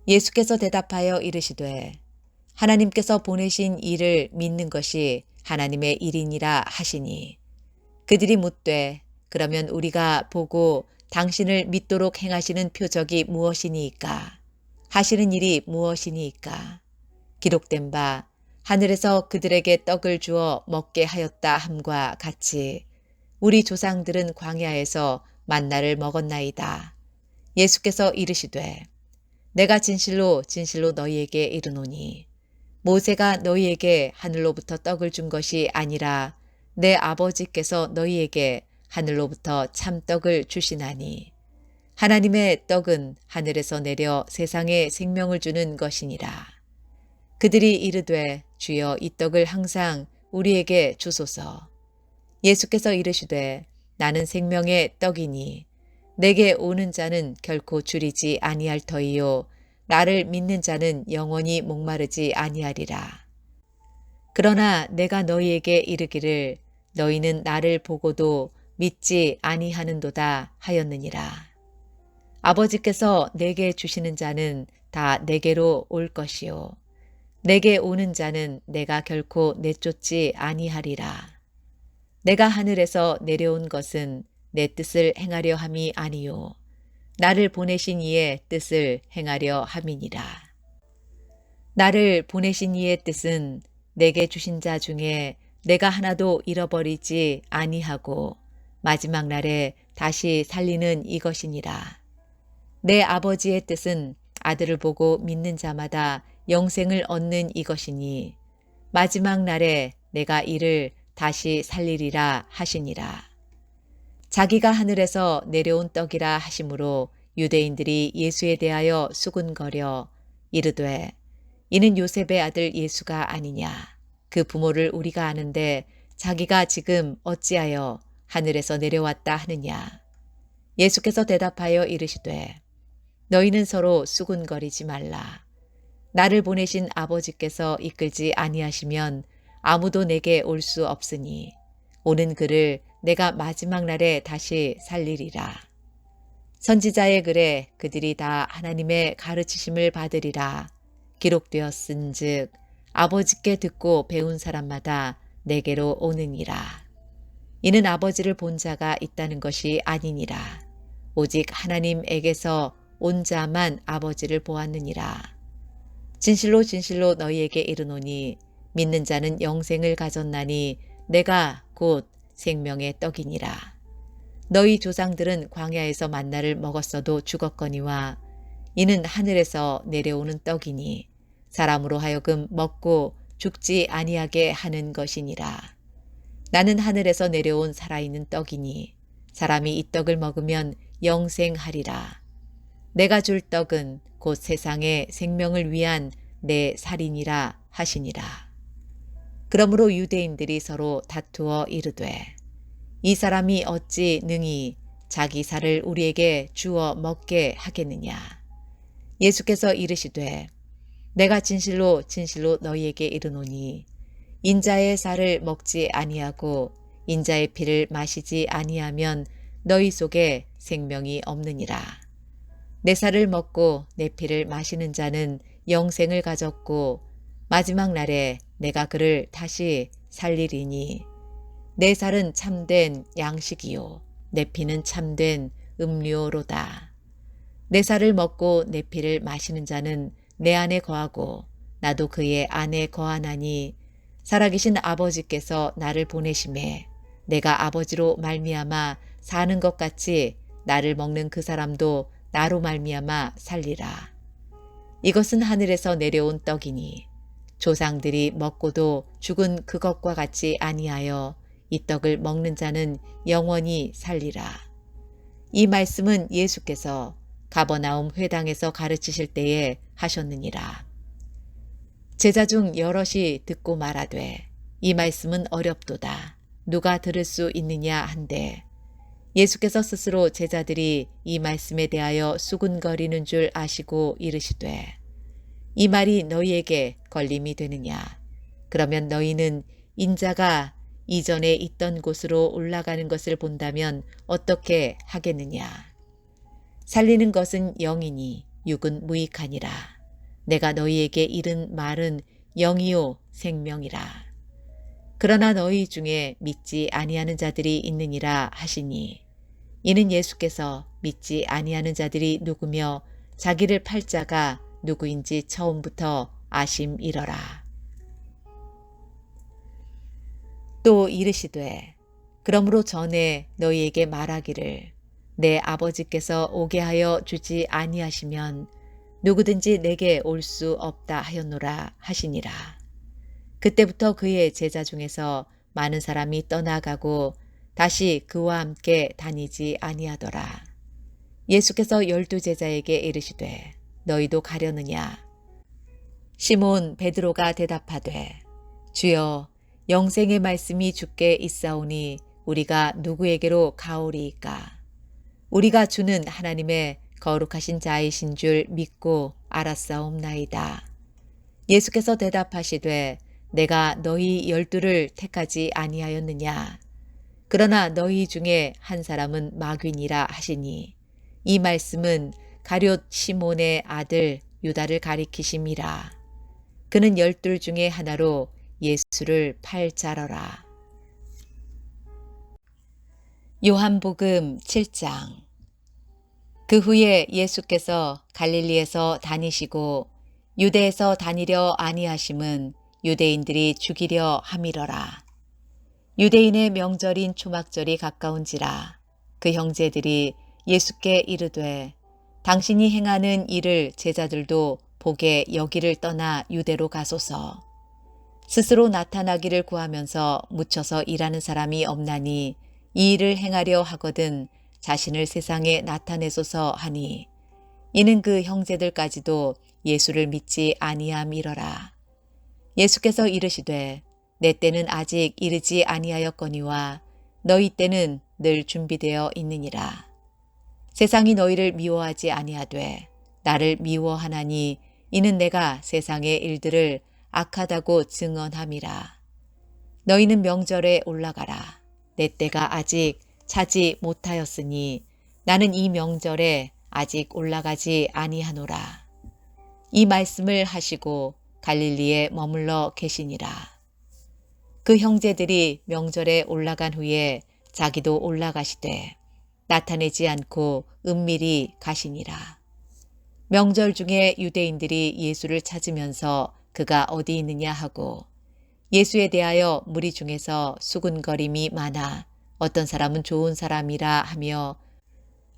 예수께서 대답하여 이르시되 하나님께서 보내신 일을 믿는 것이 하나님의 일이니라 하시니 그들이 묻되 그러면 우리가 보고 당신을 믿도록 행하시는 표적이 무엇이니이까? 하시는 일이 무엇이니이까? 기록된 바 하늘에서 그들에게 떡을 주어 먹게 하였다 함과 같이 우리 조상들은 광야에서 만나를 먹었나이다. 예수께서 이르시되 내가 진실로 진실로 너희에게 이르노니 모세가 너희에게 하늘로부터 떡을 준 것이 아니라 내 아버지께서 너희에게 하늘로부터 참떡을 주시나니 하나님의 떡은 하늘에서 내려 세상에 생명을 주는 것이니라. 그들이 이르되 주여 이 떡을 항상 우리에게 주소서. 예수께서 이르시되 나는 생명의 떡이니 내게 오는 자는 결코 줄이지 아니할 터이요 나를 믿는 자는 영원히 목마르지 아니하리라. 그러나 내가 너희에게 이르기를 너희는 나를 보고도 믿지 아니하는도다 하였느니라. 아버지께서 내게 주시는 자는 다 내게로 올 것이요 내게 오는 자는 내가 결코 내쫓지 아니하리라. 내가 하늘에서 내려온 것은 내 뜻을 행하려 함이 아니요 나를 보내신 이의 뜻을 행하려 함이니라. 나를 보내신 이의 뜻은 내게 주신 자 중에 내가 하나도 잃어버리지 아니하고 마지막 날에 다시 살리는 이것이니라. 내 아버지의 뜻은 아들을 보고 믿는 자마다 영생을 얻는 이것이니 마지막 날에 내가 이를 다시 살리리라 하시니라. 자기가 하늘에서 내려온 떡이라 하심으로 유대인들이 예수에 대하여 수군거려 이르되 이는 요셉의 아들 예수가 아니냐. 그 부모를 우리가 아는데 자기가 지금 어찌하여 하늘에서 내려왔다 하느냐. 예수께서 대답하여 이르시되 너희는 서로 수군거리지 말라. 나를 보내신 아버지께서 이끌지 아니하시면 아무도 내게 올 수 없으니 오는 그를 내가 마지막 날에 다시 살리리라. 선지자의 글에 그들이 다 하나님의 가르치심을 받으리라. 기록되었은즉 아버지께 듣고 배운 사람마다 내게로 오느니라. 이는 아버지를 본 자가 있다는 것이 아니니라. 오직 하나님에게서 온 자만 아버지를 보았느니라. 진실로 진실로 너희에게 이르노니 믿는 자는 영생을 가졌나니 내가 곧 생명의 떡이니라. 너희 조상들은 광야에서 만나를 먹었어도 죽었거니와 이는 하늘에서 내려오는 떡이니 사람으로 하여금 먹고 죽지 아니하게 하는 것이니라. 나는 하늘에서 내려온 살아있는 떡이니 사람이 이 떡을 먹으면 영생하리라. 내가 줄 떡은 곧 세상의 생명을 위한 내 살이니라 하시니라. 그러므로 유대인들이 서로 다투어 이르되 이 사람이 어찌 능히 자기 살을 우리에게 주어 먹게 하겠느냐. 예수께서 이르시되 내가 진실로 진실로 너희에게 이르노니 인자의 살을 먹지 아니하고 인자의 피를 마시지 아니하면 너희 속에 생명이 없느니라. 내 살을 먹고 내 피를 마시는 자는 영생을 가졌고 마지막 날에 내가 그를 다시 살리리니 내 살은 참된 양식이요 내 피는 참된 음료로다. 내 살을 먹고 내 피를 마시는 자는 내 안에 거하고 나도 그의 안에 거하나니 살아계신 아버지께서 나를 보내심에 내가 아버지로 말미암아 사는 것 같이 나를 먹는 그 사람도 나로 말미암아 살리라. 이것은 하늘에서 내려온 떡이니 조상들이 먹고도 죽은 그것과 같이 아니하여 이 떡을 먹는 자는 영원히 살리라. 이 말씀은 예수께서 가버나움 회당에서 가르치실 때에 하셨느니라. 제자 중 여럿이 듣고 말하되 이 말씀은 어렵도다. 누가 들을 수 있느냐 한데 예수께서 스스로 제자들이 이 말씀에 대하여 수군거리는 줄 아시고 이르시되 이 말이 너희에게 걸림이 되느냐. 그러면 너희는 인자가 이전에 있던 곳으로 올라가는 것을 본다면 어떻게 하겠느냐. 살리는 것은 영이니 육은 무익하니라. 내가 너희에게 이른 말은 영이요 생명이라. 그러나 너희 중에 믿지 아니하는 자들이 있느니라 하시니 이는 예수께서 믿지 아니하는 자들이 누구며 자기를 팔 자가 누구인지 처음부터 아심이러라. 또 이르시되 그러므로 전에 너희에게 말하기를 내 아버지께서 오게 하여 주지 아니하시면 누구든지 내게 올 수 없다 하였노라 하시니라. 그때부터 그의 제자 중에서 많은 사람이 떠나가고 다시 그와 함께 다니지 아니하더라. 예수께서 12 제자에게 이르시되 너희도 가려느냐. 시몬 베드로가 대답하되 주여 영생의 말씀이 주께 있사오니 우리가 누구에게로 가오리이까. 우리가 주는 하나님의 거룩하신 자이신 줄 믿고 알았사옵나이다. 예수께서 대답하시되 내가 너희 12를 택하지 아니하였느냐. 그러나 너희 중에 한 사람은 마귀니라 하시니 이 말씀은 가룟 시몬의 아들 유다를 가리키심이라. 그는 12 중에 하나로 예수를 팔 자러라. 요한복음 7장. 그 후에 예수께서 갈릴리에서 다니시고 유대에서 다니려 아니하심은 유대인들이 죽이려 함이러라. 유대인의 명절인 초막절이 가까운지라. 그 형제들이 예수께 이르되 당신이 행하는 일을 제자들도 보게 여기를 떠나 유대로 가소서. 스스로 나타나기를 구하면서 묻혀서 일하는 사람이 없나니 이 일을 행하려 하거든 자신을 세상에 나타내소서 하니 이는 그 형제들까지도 예수를 믿지 아니함이러라. 예수께서 이르시되 내 때는 아직 이르지 아니하였거니와 너희 때는 늘 준비되어 있느니라. 세상이 너희를 미워하지 아니하되 나를 미워하나니 이는 내가 세상의 일들을 악하다고 증언함이라. 너희는 명절에 올라가라. 내 때가 아직 차지 못하였으니 나는 이 명절에 아직 올라가지 아니하노라. 이 말씀을 하시고 갈릴리에 머물러 계시니라. 그 형제들이 명절에 올라간 후에 자기도 올라가시되 나타내지 않고 은밀히 가시니라. 명절 중에 유대인들이 예수를 찾으면서 그가 어디 있느냐 하고 예수에 대하여 무리 중에서 수군거림이 많아 어떤 사람은 좋은 사람이라 하며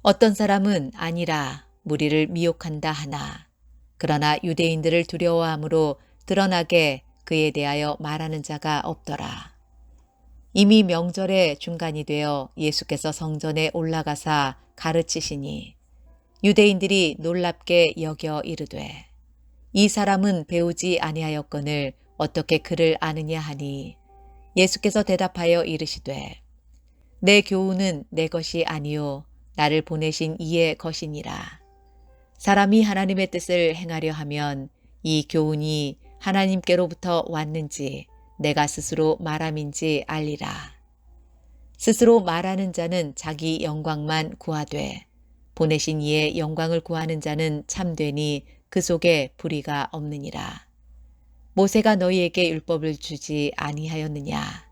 어떤 사람은 아니라 무리를 미혹한다 하나 그러나 유대인들을 두려워함으로 드러나게 그에 대하여 말하는 자가 없더라. 이미 명절의 중간이 되어 예수께서 성전에 올라가사 가르치시니 유대인들이 놀랍게 여겨 이르되 이 사람은 배우지 아니하였거늘 어떻게 그를 아느냐 하니 예수께서 대답하여 이르시되 내 교훈은 내 것이 아니요 나를 보내신 이의 것이니라. 사람이 하나님의 뜻을 행하려 하면 이 교훈이 하나님께로부터 왔는지 내가 스스로 말함인지 알리라. 스스로 말하는 자는 자기 영광만 구하되 보내신 이의 영광을 구하는 자는 참되니 그 속에 불의가 없느니라. 모세가 너희에게 율법을 주지 아니하였느냐.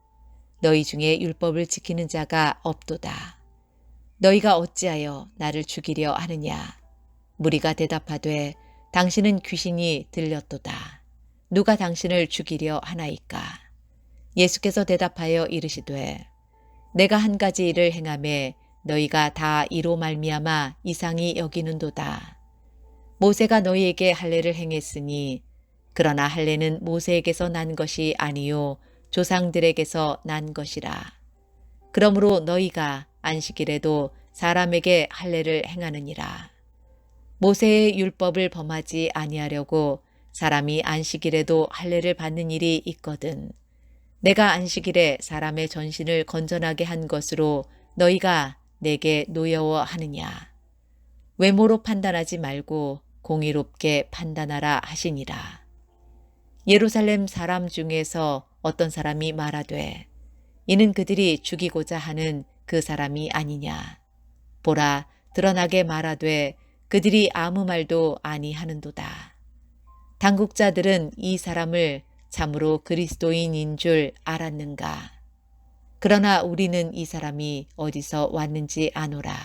너희 중에 율법을 지키는 자가 없도다. 너희가 어찌하여 나를 죽이려 하느냐? 무리가 대답하되 당신은 귀신이 들렸도다. 누가 당신을 죽이려 하나이까? 예수께서 대답하여 이르시되 내가 한 가지 일을 행하매 너희가 다 이로 말미암아 이상히 여기는도다. 모세가 너희에게 할례를 행했으니 그러나 할례는 모세에게서 난 것이 아니요 조상들에게서 난 것이라. 그러므로 너희가 안식일에도 사람에게 할례를 행하느니라. 모세의 율법을 범하지 아니하려고 사람이 안식일에도 할례를 받는 일이 있거든. 내가 안식일에 사람의 전신을 건전하게 한 것으로 너희가 내게 노여워하느냐. 외모로 판단하지 말고 공의롭게 판단하라 하시니라. 예루살렘 사람 중에서 어떤 사람이 말하되 이는 그들이 죽이고자 하는 그 사람이 아니냐. 보라, 드러나게 말하되 그들이 아무 말도 아니하는도다. 당국자들은 이 사람을 참으로 그리스도인인 줄 알았는가. 그러나 우리는 이 사람이 어디서 왔는지 아노라.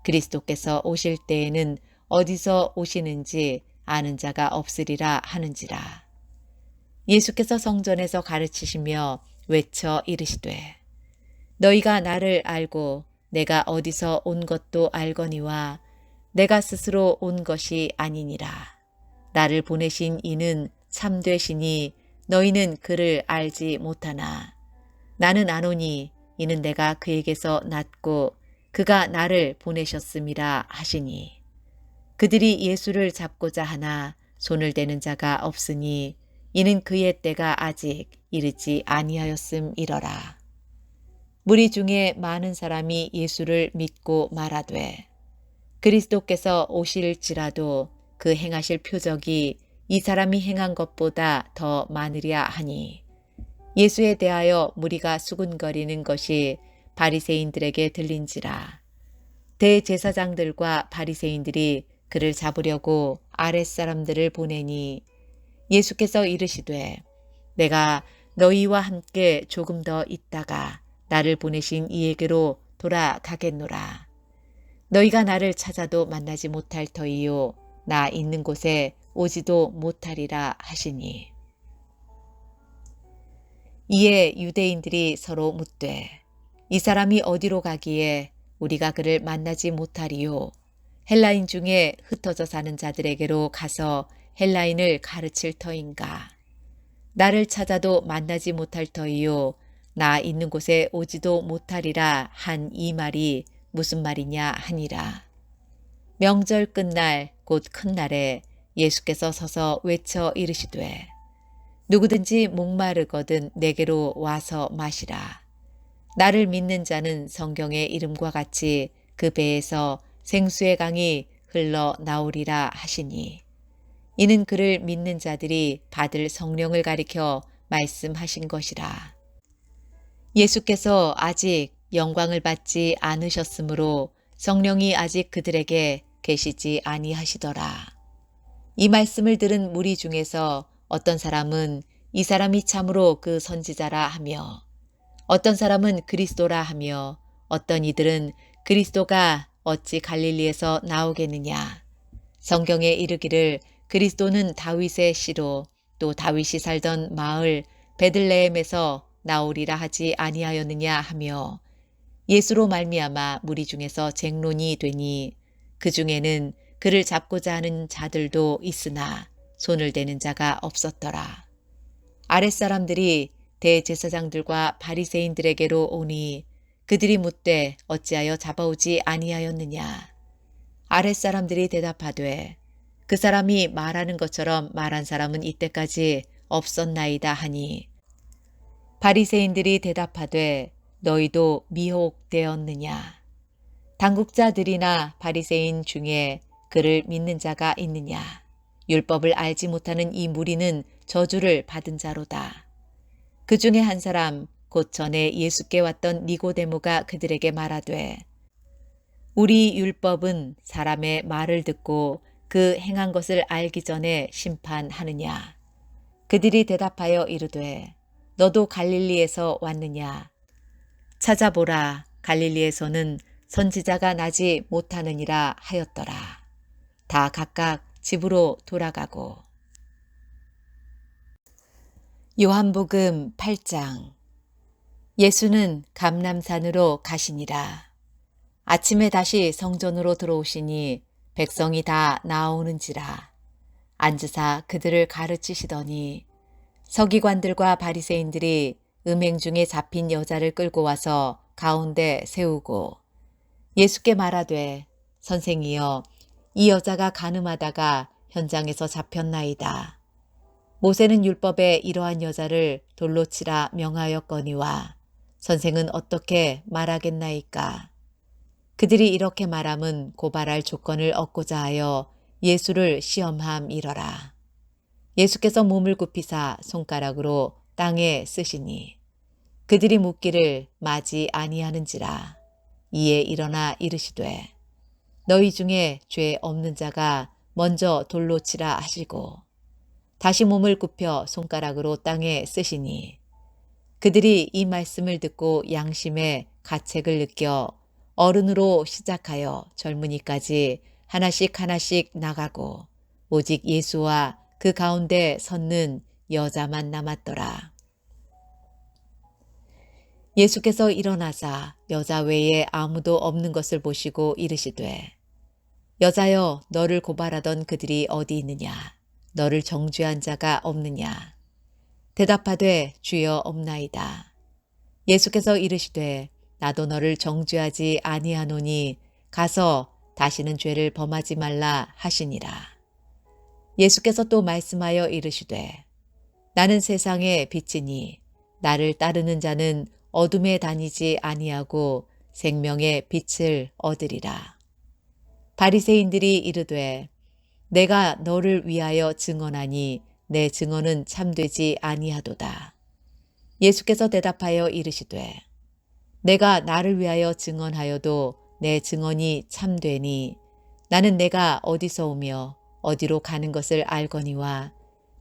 그리스도께서 오실 때에는 어디서 오시는지 아는 자가 없으리라 하는지라. 예수께서 성전에서 가르치시며 외쳐 이르시되 너희가 나를 알고 내가 어디서 온 것도 알거니와 내가 스스로 온 것이 아니니라. 나를 보내신 이는 참되시니 너희는 그를 알지 못하나 나는 아노니 이는 내가 그에게서 났고 그가 나를 보내셨음이라 하시니 그들이 예수를 잡고자 하나 손을 대는 자가 없으니 이는 그의 때가 아직 이르지 아니하였음이러라. 무리 중에 많은 사람이 예수를 믿고 말하되 그리스도께서 오실지라도 그 행하실 표적이 이 사람이 행한 것보다 더 많으랴 하니 예수에 대하여 무리가 수군거리는 것이 바리새인들에게 들린지라. 대제사장들과 바리새인들이 그를 잡으려고 아랫사람들을 보내니 예수께서 이르시되 내가 너희와 함께 조금 더 있다가 나를 보내신 이에게로 돌아가겠노라. 너희가 나를 찾아도 만나지 못할 터이요 나 있는 곳에 오지도 못하리라 하시니. 이에 유대인들이 서로 묻되 이 사람이 어디로 가기에 우리가 그를 만나지 못하리요. 헬라인 중에 흩어져 사는 자들에게로 가서 헬라인을 가르칠 터인가. 나를 찾아도 만나지 못할 터이요 나 있는 곳에 오지도 못하리라 한 이 말이 무슨 말이냐 하니라. 명절 끝날 곧 큰 날에 예수께서 서서 외쳐 이르시되 누구든지 목마르거든 내게로 와서 마시라. 나를 믿는 자는 성경의 이름과 같이 그 배에서 생수의 강이 흘러 나오리라 하시니 이는 그를 믿는 자들이 받을 성령을 가리켜 말씀하신 것이라. 예수께서 아직 영광을 받지 않으셨으므로 성령이 아직 그들에게 계시지 아니하시더라. 이 말씀을 들은 무리 중에서 어떤 사람은 이 사람이 참으로 그 선지자라 하며 어떤 사람은 그리스도라 하며 어떤 이들은 그리스도가 어찌 갈릴리에서 나오겠느냐. 성경에 이르기를 그리스도는 다윗의 씨로 또 다윗이 살던 마을 베들레헴에서 나오리라 하지 아니하였느냐 하며 예수로 말미암아 무리 중에서 쟁론이 되니 그 중에는 그를 잡고자 하는 자들도 있으나 손을 대는 자가 없었더라. 아랫사람들이 대제사장들과 바리새인들에게로 오니 그들이 묻되 어찌하여 잡아오지 아니하였느냐. 아랫사람들이 대답하되 그 사람이 말하는 것처럼 말한 사람은 이때까지 없었나이다 하니 바리새인들이 대답하되 너희도 미혹되었느냐. 당국자들이나 바리새인 중에 그를 믿는 자가 있느냐. 율법을 알지 못하는 이 무리는 저주를 받은 자로다. 그 중에 한 사람 곧 전에 예수께 왔던 니고데모가 그들에게 말하되 우리 율법은 사람의 말을 듣고 그 행한 것을 알기 전에 심판하느냐. 그들이 대답하여 이르되 너도 갈릴리에서 왔느냐. 찾아보라. 갈릴리에서는 선지자가 나지 못하느니라 하였더라. 다 각각 집으로 돌아가고. 요한복음 8장. 예수는 감람산으로 가시니라. 아침에 다시 성전으로 들어오시니 백성이 다 나오는지라. 앉으사 그들을 가르치시더니 서기관들과 바리새인들이 음행 중에 잡힌 여자를 끌고 와서 가운데 세우고 예수께 말하되 선생이여 이 여자가 간음하다가 현장에서 잡혔나이다. 모세는 율법에 이러한 여자를 돌로 치라 명하였거니와 선생은 어떻게 말하겠나이까. 그들이 이렇게 말함은 고발할 조건을 얻고자 하여 예수를 시험함이러라. 예수께서 몸을 굽히사 손가락으로 땅에 쓰시니 그들이 묻기를 마지 아니하는지라. 이에 일어나 이르시되 너희 중에 죄 없는 자가 먼저 돌로 치라 하시고 다시 몸을 굽혀 손가락으로 땅에 쓰시니 그들이 이 말씀을 듣고 양심의 가책을 느껴 어른으로 시작하여 젊은이까지 하나씩 하나씩 나가고 오직 예수와 그 가운데 섰는 여자만 남았더라. 예수께서 일어나사 여자 외에 아무도 없는 것을 보시고 이르시되 여자여 너를 고발하던 그들이 어디 있느냐. 너를 정죄한 자가 없느냐. 대답하되 주여 없나이다. 예수께서 이르시되 나도 너를 정죄하지 아니하노니 가서 다시는 죄를 범하지 말라 하시니라. 예수께서 또 말씀하여 이르시되 나는 세상의 빛이니 나를 따르는 자는 어둠에 다니지 아니하고 생명의 빛을 얻으리라. 바리새인들이 이르되 내가 너를 위하여 증언하니 내 증언은 참되지 아니하도다. 예수께서 대답하여 이르시되 내가 나를 위하여 증언하여도 내 증언이 참되니 나는 내가 어디서 오며 어디로 가는 것을 알거니와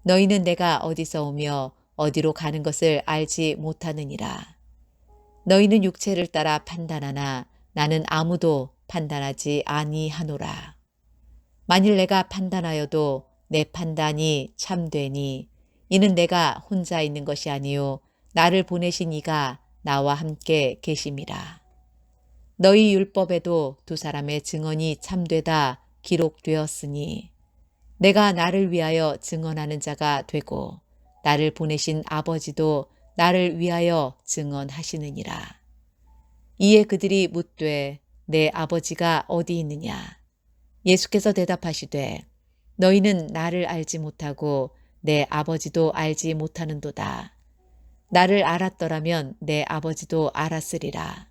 너희는 내가 어디서 오며 어디로 가는 것을 알지 못하느니라. 너희는 육체를 따라 판단하나 나는 아무도 판단하지 아니하노라. 만일 내가 판단하여도 내 판단이 참되니 이는 내가 혼자 있는 것이 아니요 나를 보내신 이가 나와 함께 계심이라. 너희 율법에도 두 사람의 증언이 참되다 기록되었으니 내가 나를 위하여 증언하는 자가 되고 나를 보내신 아버지도 나를 위하여 증언하시느니라. 이에 그들이 묻되 내 아버지가 어디 있느냐. 예수께서 대답하시되 너희는 나를 알지 못하고 내 아버지도 알지 못하는도다. 나를 알았더라면 내 아버지도 알았으리라.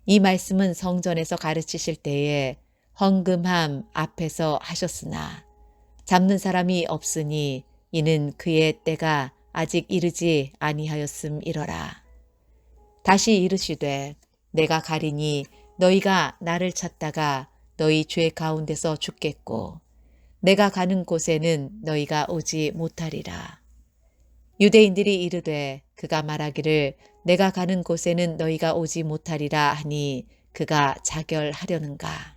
이 말씀은 성전에서 가르치실 때에 헌금함 앞에서 하셨으나 잡는 사람이 없으니 이는 그의 때가 아직 이르지 아니하였음이러라. 다시 이르시되 내가 가리니 너희가 나를 찾다가 너희 죄 가운데서 죽겠고 내가 가는 곳에는 너희가 오지 못하리라. 유대인들이 이르되 그가 말하기를 내가 가는 곳에는 너희가 오지 못하리라 하니 그가 자결하려는가.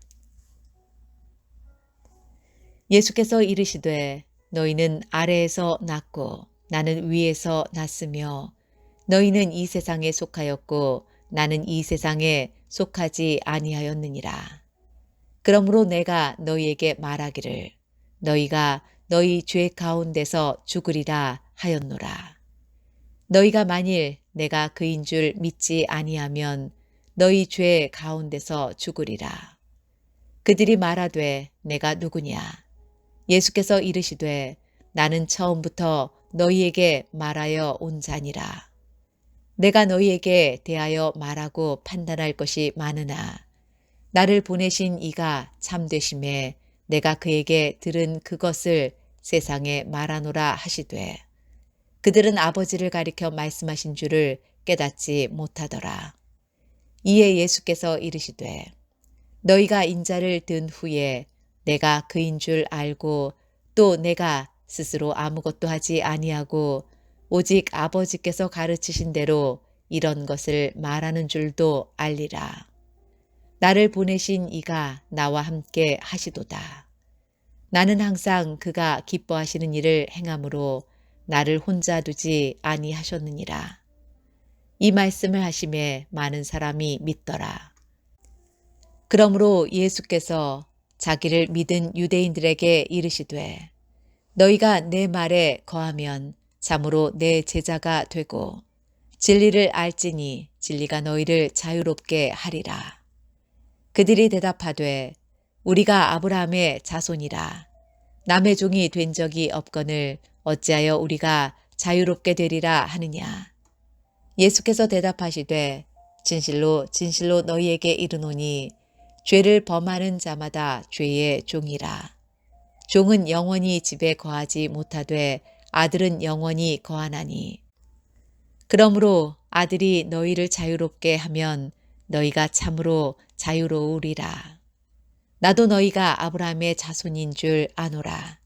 예수께서 이르시되 너희는 아래에서 났고 나는 위에서 났으며 너희는 이 세상에 속하였고 나는 이 세상에 속하지 아니하였느니라. 그러므로 내가 너희에게 말하기를 너희가 너희 죄 가운데서 죽으리라 하였노라. 너희가 만일 내가 그인 줄 믿지 아니하면 너희 죄 가운데서 죽으리라. 그들이 말하되 내가 누구냐. 예수께서 이르시되 나는 처음부터 너희에게 말하여 온 자니라. 내가 너희에게 대하여 말하고 판단할 것이 많으나 나를 보내신 이가 참되심에 내가 그에게 들은 그것을 세상에 말하노라 하시되 그들은 아버지를 가리켜 말씀하신 줄을 깨닫지 못하더라. 이에 예수께서 이르시되 너희가 인자를 든 후에 내가 그인 줄 알고 또 내가 스스로 아무것도 하지 아니하고 오직 아버지께서 가르치신 대로 이런 것을 말하는 줄도 알리라. 나를 보내신 이가 나와 함께 하시도다. 나는 항상 그가 기뻐하시는 일을 행함으로 나를 혼자 두지 아니하셨느니라. 이 말씀을 하심에 많은 사람이 믿더라. 그러므로 예수께서 자기를 믿은 유대인들에게 이르시되 너희가 내 말에 거하면 참으로 내 제자가 되고 진리를 알지니 진리가 너희를 자유롭게 하리라. 그들이 대답하되 우리가 아브라함의 자손이라 남의 종이 된 적이 없거늘 어찌하여 우리가 자유롭게 되리라 하느냐. 예수께서 대답하시되 진실로 진실로 너희에게 이르노니 죄를 범하는 자마다 죄의 종이라. 종은 영원히 집에 거하지 못하되 아들은 영원히 거하나니. 그러므로 아들이 너희를 자유롭게 하면 너희가 참으로 자유로우리라. 나도 너희가 아브라함의 자손인 줄 아노라.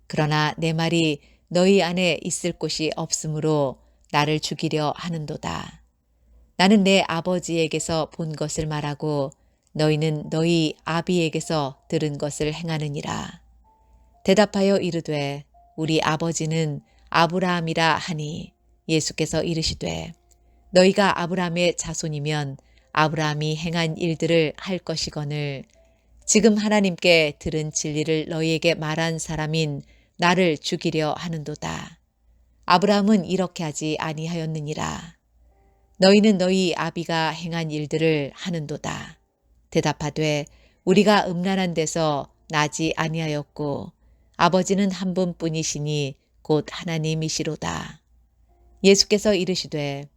그러나 내 말이 너희 안에 있을 곳이 없으므로 나를 죽이려 하는도다. 나는 내 아버지에게서 본 것을 말하고 너희는 너희 아비에게서 들은 것을 행하느니라. 대답하여 이르되 우리 아버지는 아브라함이라 하니 예수께서 이르시되 너희가 아브라함의 자손이면 아브라함이 행한 일들을 할 것이거늘 지금 하나님께 들은 진리를 너희에게 말한 사람인 나를 죽이려 하는도다. 아브라함은 이렇게 하지 아니하였느니라. 너희는 너희 아비가 행한 일들을 하는도다. 대답하되 우리가 음란한 데서 나지 아니하였고 아버지는 한 분뿐이시니 곧 하나님이시로다. 예수께서 이르시되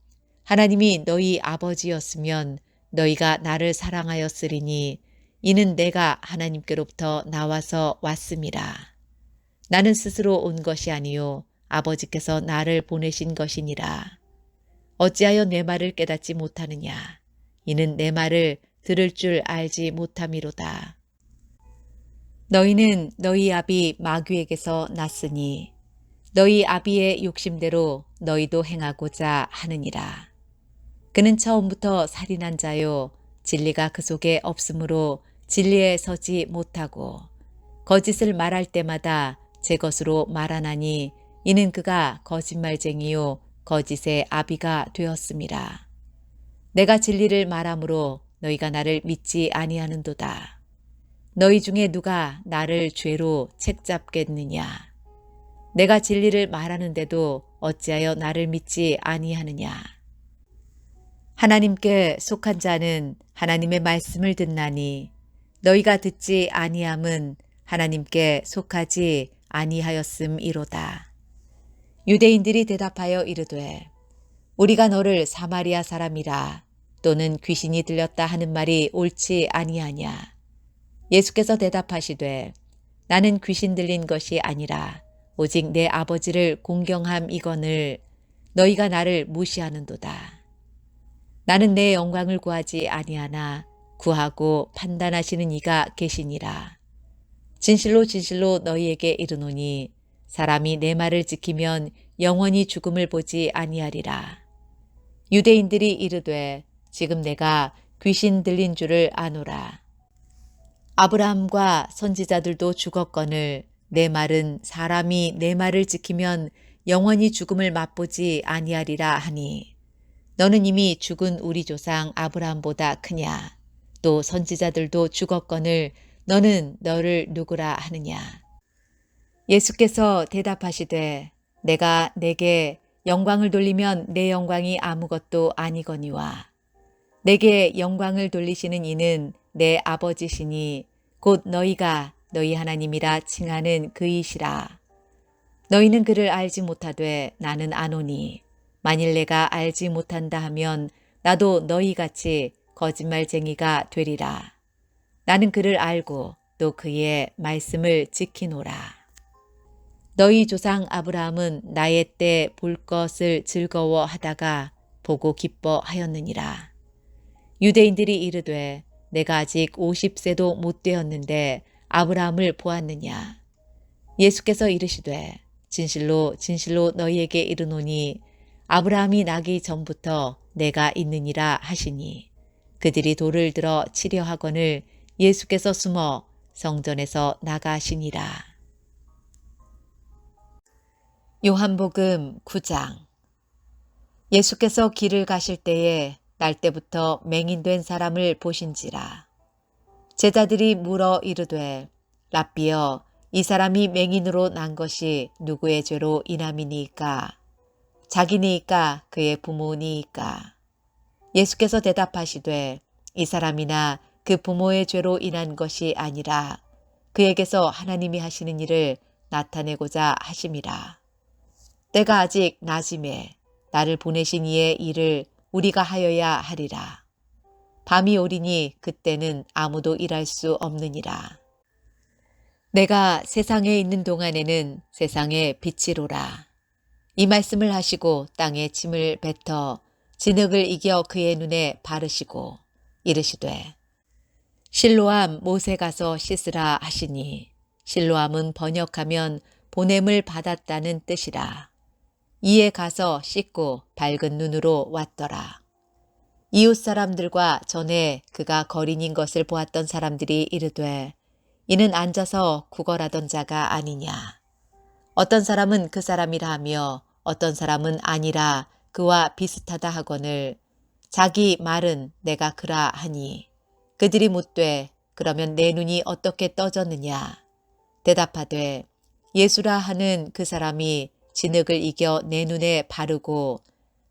하나님이 너희 아버지였으면 너희가 나를 사랑하였으리니 이는 내가 하나님께로부터 나와서 왔음이라. 나는 스스로 온 것이 아니요 아버지께서 나를 보내신 것이니라. 어찌하여 내 말을 깨닫지 못하느냐. 이는 내 말을 들을 줄 알지 못함이로다. 너희는 너희 아비 마귀에게서 났으니 너희 아비의 욕심대로 너희도 행하고자 하느니라. 그는 처음부터 살인한 자요 진리가 그 속에 없으므로 진리에 서지 못하고 거짓을 말할 때마다 제 것으로 말하나니 이는 그가 거짓말쟁이요 거짓의 아비가 되었음이라. 내가 진리를 말하므로 너희가 나를 믿지 아니하는도다. 너희 중에 누가 나를 죄로 책잡겠느냐. 내가 진리를 말하는데도 어찌하여 나를 믿지 아니하느냐. 하나님께 속한 자는 하나님의 말씀을 듣나니 너희가 듣지 아니함은 하나님께 속하지 아니하였음이로다. 유대인들이 대답하여 이르되 우리가 너를 사마리아 사람이라 또는 귀신이 들렸다 하는 말이 옳지 아니하냐. 예수께서 대답하시되 나는 귀신 들린 것이 아니라 오직 내 아버지를 공경함이거늘 너희가 나를 무시하는도다. 나는 내 영광을 구하지 아니하나 구하고 판단하시는 이가 계시니라. 진실로 진실로 너희에게 이르노니 사람이 내 말을 지키면 영원히 죽음을 보지 아니하리라. 유대인들이 이르되 지금 내가 귀신 들린 줄을 아노라. 아브라함과 선지자들도 죽었거늘 내 말은 사람이 내 말을 지키면 영원히 죽음을 맛보지 아니하리라 하니 너는 이미 죽은 우리 조상 아브라함보다 크냐. 또 선지자들도 죽었거늘 너는 너를 누구라 하느냐. 예수께서 대답하시되 내가 내게 영광을 돌리면 내 영광이 아무것도 아니거니와 내게 영광을 돌리시는 이는 내 아버지시니 곧 너희가 너희 하나님이라 칭하는 그이시라. 너희는 그를 알지 못하되 나는 아노니 만일 내가 알지 못한다 하면 나도 너희같이 거짓말쟁이가 되리라. 나는 그를 알고 또 그의 말씀을 지키노라. 너희 조상 아브라함은 나의 때 볼 것을 즐거워하다가 보고 기뻐하였느니라. 유대인들이 이르되 내가 아직 50세도 못 되었는데 아브라함을 보았느냐. 예수께서 이르시되 진실로 진실로 너희에게 이르노니 아브라함이 나기 전부터 내가 있느니라 하시니 그들이 돌을 들어 치려 하거늘 예수께서 숨어 성전에서 나가시니라. 요한복음 9장. 예수께서 길을 가실 때에 날 때부터 맹인된 사람을 보신지라. 제자들이 물어 이르되 랍비여 이 사람이 맹인으로 난 것이 누구의 죄로 인함이니이까? 자기니이까 그의 부모니이까? 예수께서 대답하시되 이 사람이나 그 부모의 죄로 인한 것이 아니라 그에게서 하나님이 하시는 일을 나타내고자 하심이라. 때가 아직 낮음에 나를 보내신 이의 일을 우리가 하여야 하리라. 밤이 오리니 그때는 아무도 일할 수 없느니라. 내가 세상에 있는 동안에는 세상의 빛이로라. 이 말씀을 하시고 땅에 침을 뱉어 진흙을 이겨 그의 눈에 바르시고 이르시되 실로암 못에 가서 씻으라 하시니 실로암은 번역하면 보냄을 받았다는 뜻이라. 이에 가서 씻고 밝은 눈으로 왔더라. 이웃 사람들과 전에 그가 거린인 것을 보았던 사람들이 이르되 이는 앉아서 구걸하던 자가 아니냐. 어떤 사람은 그 사람이라 하며 어떤 사람은 아니라 그와 비슷하다 하거늘 자기 말은 내가 그라 하니 그들이 묻되 그러면 내 눈이 어떻게 떠졌느냐. 대답하되 예수라 하는 그 사람이 진흙을 이겨 내 눈에 바르고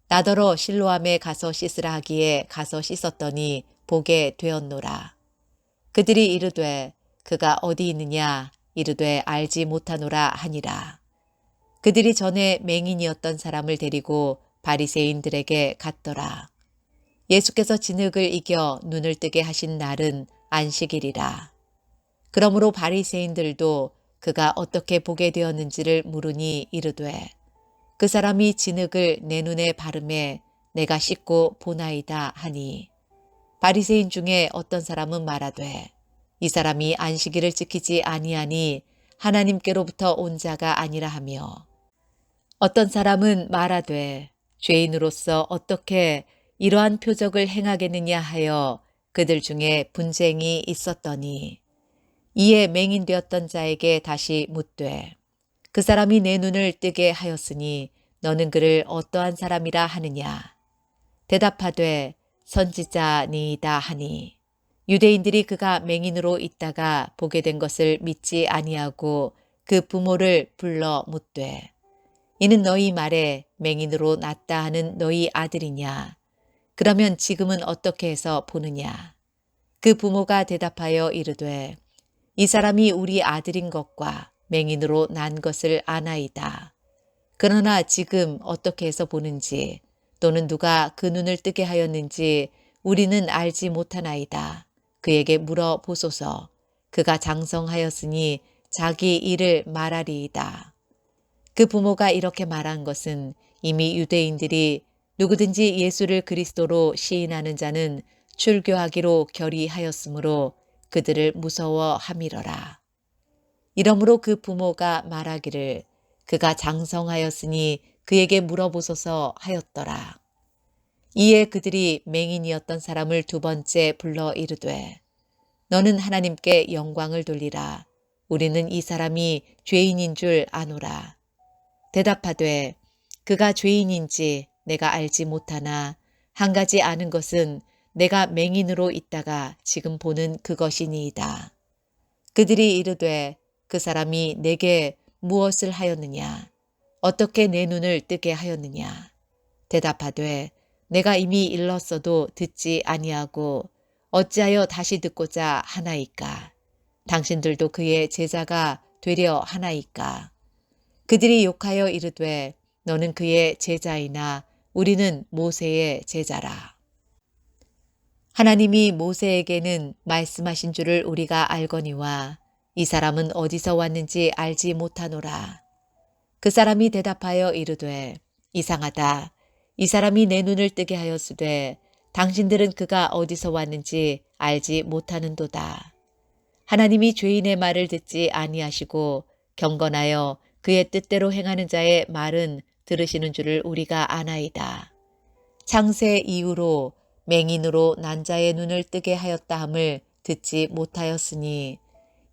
나더러 실로암에 가서 씻으라 하기에 가서 씻었더니 보게 되었노라. 그들이 이르되 그가 어디 있느냐 이르되 알지 못하노라 하니라. 그들이 전에 맹인이었던 사람을 데리고 바리새인들에게 갔더라. 예수께서 진흙을 이겨 눈을 뜨게 하신 날은 안식일이라. 그러므로 바리새인들도 그가 어떻게 보게 되었는지를 물으니 이르되 그 사람이 진흙을 내 눈에 바르매 내가 씻고 보나이다 하니 바리새인 중에 어떤 사람은 말하되 이 사람이 안식일을 지키지 아니하니 하나님께로부터 온 자가 아니라 하며 어떤 사람은 말하되 죄인으로서 어떻게 이러한 표적을 행하겠느냐 하여 그들 중에 분쟁이 있었더니 이에 맹인되었던 자에게 다시 묻되 그 사람이 내 눈을 뜨게 하였으니 너는 그를 어떠한 사람이라 하느냐. 대답하되 선지자니이다 하니 유대인들이 그가 맹인으로 있다가 보게 된 것을 믿지 아니하고 그 부모를 불러 묻되 이는 너희 말에 맹인으로 났다 하는 너희 아들이냐. 그러면 지금은 어떻게 해서 보느냐. 그 부모가 대답하여 이르되 이 사람이 우리 아들인 것과 맹인으로 난 것을 아나이다. 그러나 지금 어떻게 해서 보는지 또는 누가 그 눈을 뜨게 하였는지 우리는 알지 못하나이다. 그에게 물어보소서. 그가 장성하였으니 자기 일을 말하리이다. 그 부모가 이렇게 말한 것은 이미 유대인들이 누구든지 예수를 그리스도로 시인하는 자는 출교하기로 결의하였으므로 그들을 무서워함이러라. 이러므로 그 부모가 말하기를 그가 장성하였으니 그에게 물어보소서 하였더라. 이에 그들이 맹인이었던 사람을 두 번째 불러 이르되 너는 하나님께 영광을 돌리라. 우리는 이 사람이 죄인인 줄 아노라. 대답하되 그가 죄인인지 내가 알지 못하나 한 가지 아는 것은 내가 맹인으로 있다가 지금 보는 그것이니이다. 그들이 이르되 그 사람이 내게 무엇을 하였느냐? 어떻게 내 눈을 뜨게 하였느냐? 대답하되 내가 이미 일렀어도 듣지 아니하고 어찌하여 다시 듣고자 하나이까? 당신들도 그의 제자가 되려 하나이까? 그들이 욕하여 이르되 너는 그의 제자이나 우리는 모세의 제자라. 하나님이 모세에게는 말씀하신 줄을 우리가 알거니와 이 사람은 어디서 왔는지 알지 못하노라. 그 사람이 대답하여 이르되 이상하다. 이 사람이 내 눈을 뜨게 하였으되 당신들은 그가 어디서 왔는지 알지 못하는도다. 하나님이 죄인의 말을 듣지 아니하시고 경건하여 그의 뜻대로 행하는 자의 말은 들으시는 줄을 우리가 아나이다. 창세 이후로 맹인으로 난자의 눈을 뜨게 하였다 함을 듣지 못하였으니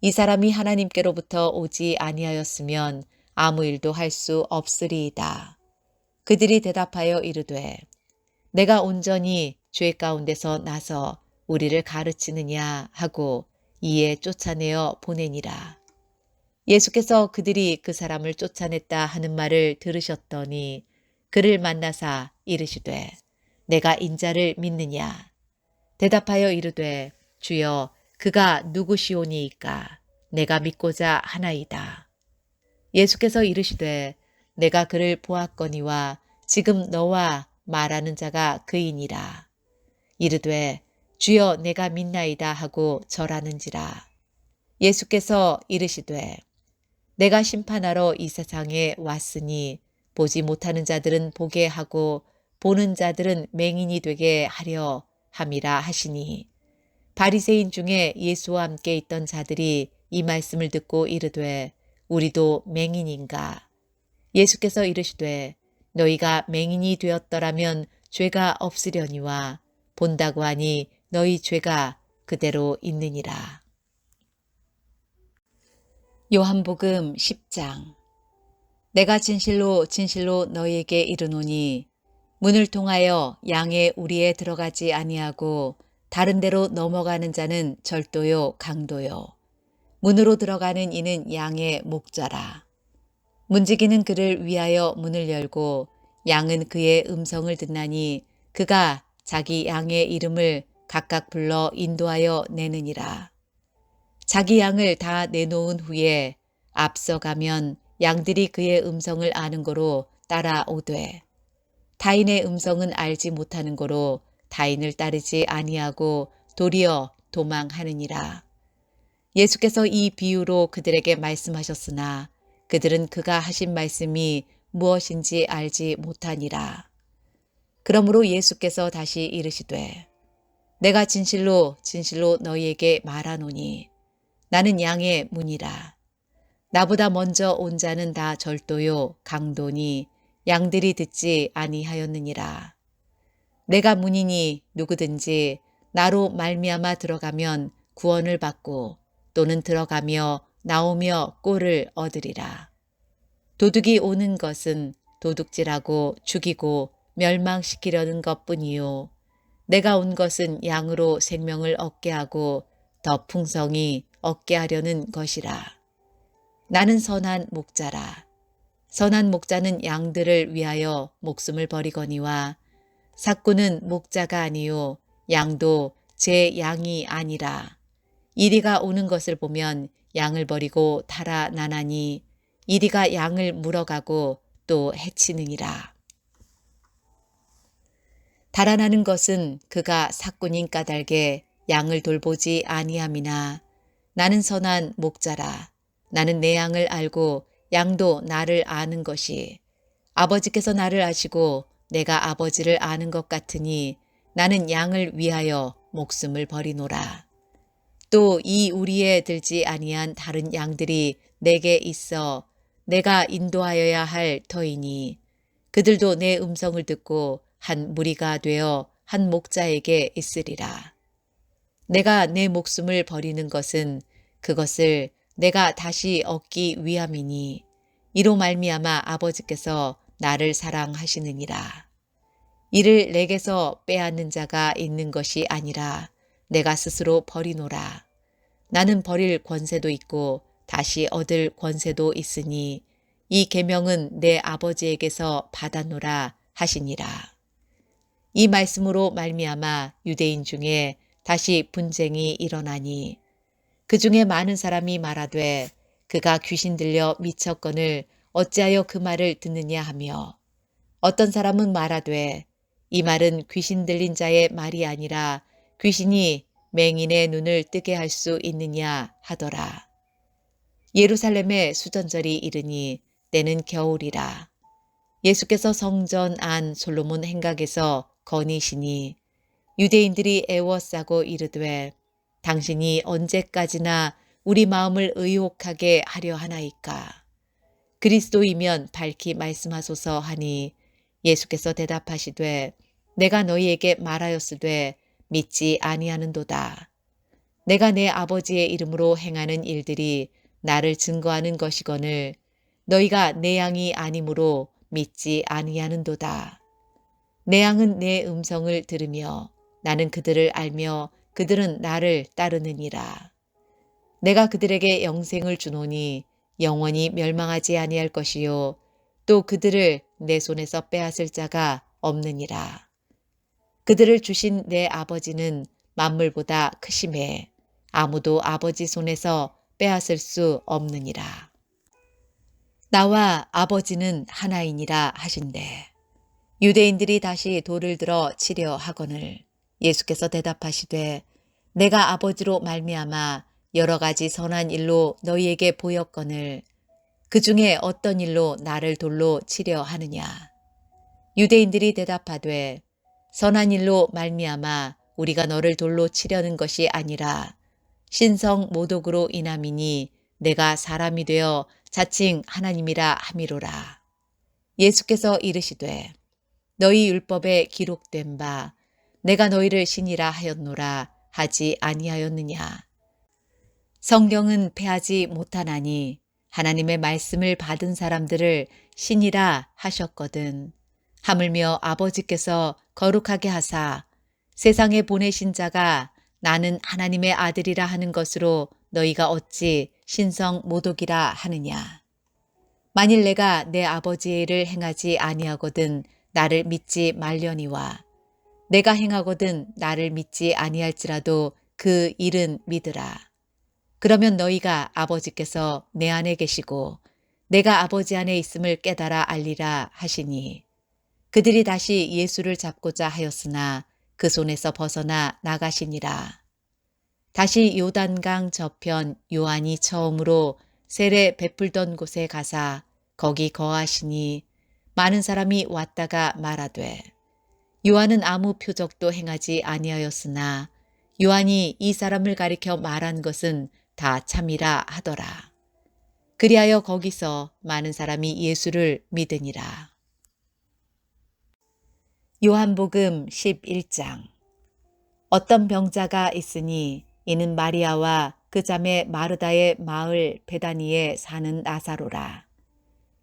이 사람이 하나님께로부터 오지 아니하였으면 아무 일도 할 수 없으리이다. 그들이 대답하여 이르되 내가 온전히 죄 가운데서 나서 우리를 가르치느냐 하고 이에 쫓아내어 보내니라. 예수께서 그들이 그 사람을 쫓아냈다 하는 말을 들으셨더니 그를 만나사 이르시되 내가 인자를 믿느냐? 대답하여 이르되 주여 그가 누구시오니이까? 내가 믿고자 하나이다. 예수께서 이르시되 내가 그를 보았거니와 지금 너와 말하는 자가 그이니라. 이르되 주여 내가 믿나이다 하고 절하는지라. 예수께서 이르시되 내가 심판하러 이 세상에 왔으니 보지 못하는 자들은 보게 하고 보는 자들은 맹인이 되게 하려 함이라 하시니 바리새인 중에 예수와 함께 있던 자들이 이 말씀을 듣고 이르되 우리도 맹인인가? 예수께서 이르시되 너희가 맹인이 되었더라면 죄가 없으려니와 본다고 하니 너희 죄가 그대로 있느니라. 요한복음 10장. 내가 진실로 진실로 너희에게 이르노니 문을 통하여 양의 우리에 들어가지 아니하고 다른 데로 넘어가는 자는 절도요 강도요. 문으로 들어가는 이는 양의 목자라. 문지기는 그를 위하여 문을 열고 양은 그의 음성을 듣나니 그가 자기 양의 이름을 각각 불러 인도하여 내느니라. 자기 양을 다 내놓은 후에 앞서가면 양들이 그의 음성을 아는 거로 따라오되 타인의 음성은 알지 못하는 거로 타인을 따르지 아니하고 도리어 도망하느니라. 예수께서 이 비유로 그들에게 말씀하셨으나 그들은 그가 하신 말씀이 무엇인지 알지 못하니라. 그러므로 예수께서 다시 이르시되 내가 진실로 진실로 너희에게 말하노니 나는 양의 문이라. 나보다 먼저 온 자는 다 절도요 강도니 양들이 듣지 아니하였느니라. 내가 문이니 누구든지 나로 말미암아 들어가면 구원을 받고 또는 들어가며 나오며 꼴을 얻으리라. 도둑이 오는 것은 도둑질하고 죽이고 멸망시키려는 것뿐이요 내가 온 것은 양으로 생명을 얻게 하고 더 풍성히 얻게 하려는 것이라. 나는 선한 목자라. 선한 목자는 양들을 위하여 목숨을 버리거니와 삭구는 목자가 아니요 양도 제 양이 아니라. 이리가 오는 것을 보면 양을 버리고 달아나나니 이리가 양을 물어가고 또 해치느니라. 달아나는 것은 그가 삭군인 까닭에 양을 돌보지 아니함이나 나는 선한 목자라. 나는 내 양을 알고 양도 나를 아는 것이 아버지께서 나를 아시고 내가 아버지를 아는 것 같으니 나는 양을 위하여 목숨을 버리노라. 또 이 우리에 들지 아니한 다른 양들이 내게 있어 내가 인도하여야 할 터이니 그들도 내 음성을 듣고 한 무리가 되어 한 목자에게 있으리라. 내가 내 목숨을 버리는 것은 그것을 내가 다시 얻기 위함이니 이로 말미암아 아버지께서 나를 사랑하시느니라. 이를 내게서 빼앗는 자가 있는 것이 아니라 내가 스스로 버리노라. 나는 버릴 권세도 있고 다시 얻을 권세도 있으니 이 계명은 내 아버지에게서 받았노라 하시니라. 이 말씀으로 말미암아 유대인 중에 다시 분쟁이 일어나니 그 중에 많은 사람이 말하되 그가 귀신 들려 미쳤거늘 어찌하여 그 말을 듣느냐 하며 어떤 사람은 말하되 이 말은 귀신 들린 자의 말이 아니라 귀신이 맹인의 눈을 뜨게 할 수 있느냐 하더라. 예루살렘에 수전절이 이르니 때는 겨울이라. 예수께서 성전 안 솔로몬 행각에서 거니시니 유대인들이 애워싸고 이르되 당신이 언제까지나 우리 마음을 의혹하게 하려 하나이까. 그리스도이면 밝히 말씀하소서 하니 예수께서 대답하시되 내가 너희에게 말하였으되 믿지 아니하는도다. 내가 내 아버지의 이름으로 행하는 일들이 나를 증거하는 것이거늘 너희가 내 양이 아니므로 믿지 아니하는도다. 내 양은 내 음성을 들으며 나는 그들을 알며 그들은 나를 따르느니라. 내가 그들에게 영생을 주노니 영원히 멸망하지 아니할 것이요 또 그들을 내 손에서 빼앗을 자가 없느니라. 그들을 주신 내 아버지는 만물보다 크심에 아무도 아버지 손에서 빼앗을 수 없느니라. 나와 아버지는 하나이니라 하신대. 유대인들이 다시 돌을 들어 치려 하거늘 예수께서 대답하시되 내가 아버지로 말미암아 여러 가지 선한 일로 너희에게 보였거늘 그 중에 어떤 일로 나를 돌로 치려 하느냐. 유대인들이 대답하되 선한 일로 말미암아 우리가 너를 돌로 치려는 것이 아니라 신성 모독으로 인함이니 내가 사람이 되어 자칭 하나님이라 함이로라. 예수께서 이르시되 너희 율법에 기록된 바 내가 너희를 신이라 하였노라 하지 아니하였느냐. 성경은 패하지 못하나니 하나님의 말씀을 받은 사람들을 신이라 하셨거든. 하물며 아버지께서 거룩하게 하사 세상에 보내신 자가 나는 하나님의 아들이라 하는 것으로 너희가 어찌 신성 모독이라 하느냐. 만일 내가 내 아버지의 일을 행하지 아니하거든 나를 믿지 말려니와 내가 행하거든 나를 믿지 아니할지라도 그 일은 믿으라. 그러면 너희가 아버지께서 내 안에 계시고 내가 아버지 안에 있음을 깨달아 알리라 하시니 그들이 다시 예수를 잡고자 하였으나 그 손에서 벗어나 나가시니라. 다시 요단강 저편 요한이 처음으로 세례 베풀던 곳에 가사 거기 거하시니 많은 사람이 왔다가 말하되 요한은 아무 표적도 행하지 아니하였으나 요한이 이 사람을 가리켜 말한 것은 다 참이라 하더라. 그리하여 거기서 많은 사람이 예수를 믿으니라. 요한복음 11장. 어떤 병자가 있으니 이는 마리아와 그 자매 마르다의 마을 베다니에 사는 나사로라.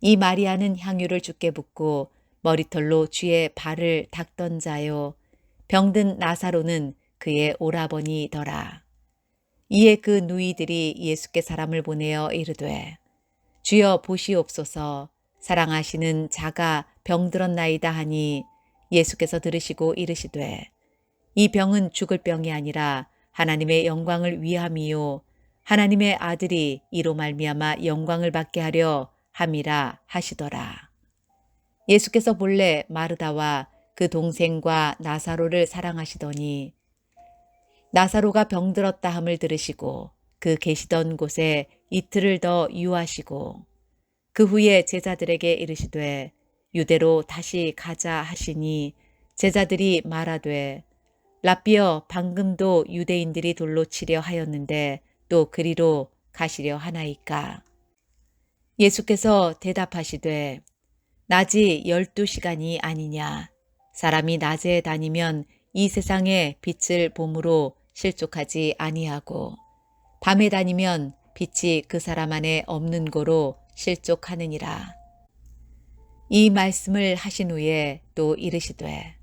이 마리아는 향유를 주께 붓고 머리털로 주의 발을 닦던 자요 병든 나사로는 그의 오라버니더라. 이에 그 누이들이 예수께 사람을 보내어 이르되 주여 보시옵소서 사랑하시는 자가 병들었나이다 하니 예수께서 들으시고 이르시되 이 병은 죽을 병이 아니라 하나님의 영광을 위함이요 하나님의 아들이 이로 말미암아 영광을 받게 하려 함이라 하시더라. 예수께서 본래 마르다와 그 동생과 나사로를 사랑하시더니 나사로가 병들었다 함을 들으시고 그 계시던 곳에 이틀을 더 유하시고 그 후에 제자들에게 이르시되 유대로 다시 가자 하시니 제자들이 말하되 랍비여 방금도 유대인들이 돌로 치려 하였는데 또 그리로 가시려 하나이까. 예수께서 대답하시되 낮이 12시간이 아니냐. 사람이 낮에 다니면 이 세상에 빛을 봄으로 실족하지 아니하고 밤에 다니면 빛이 그 사람 안에 없는 고로 실족하느니라. 이 말씀을 하신 후에 또 이르시되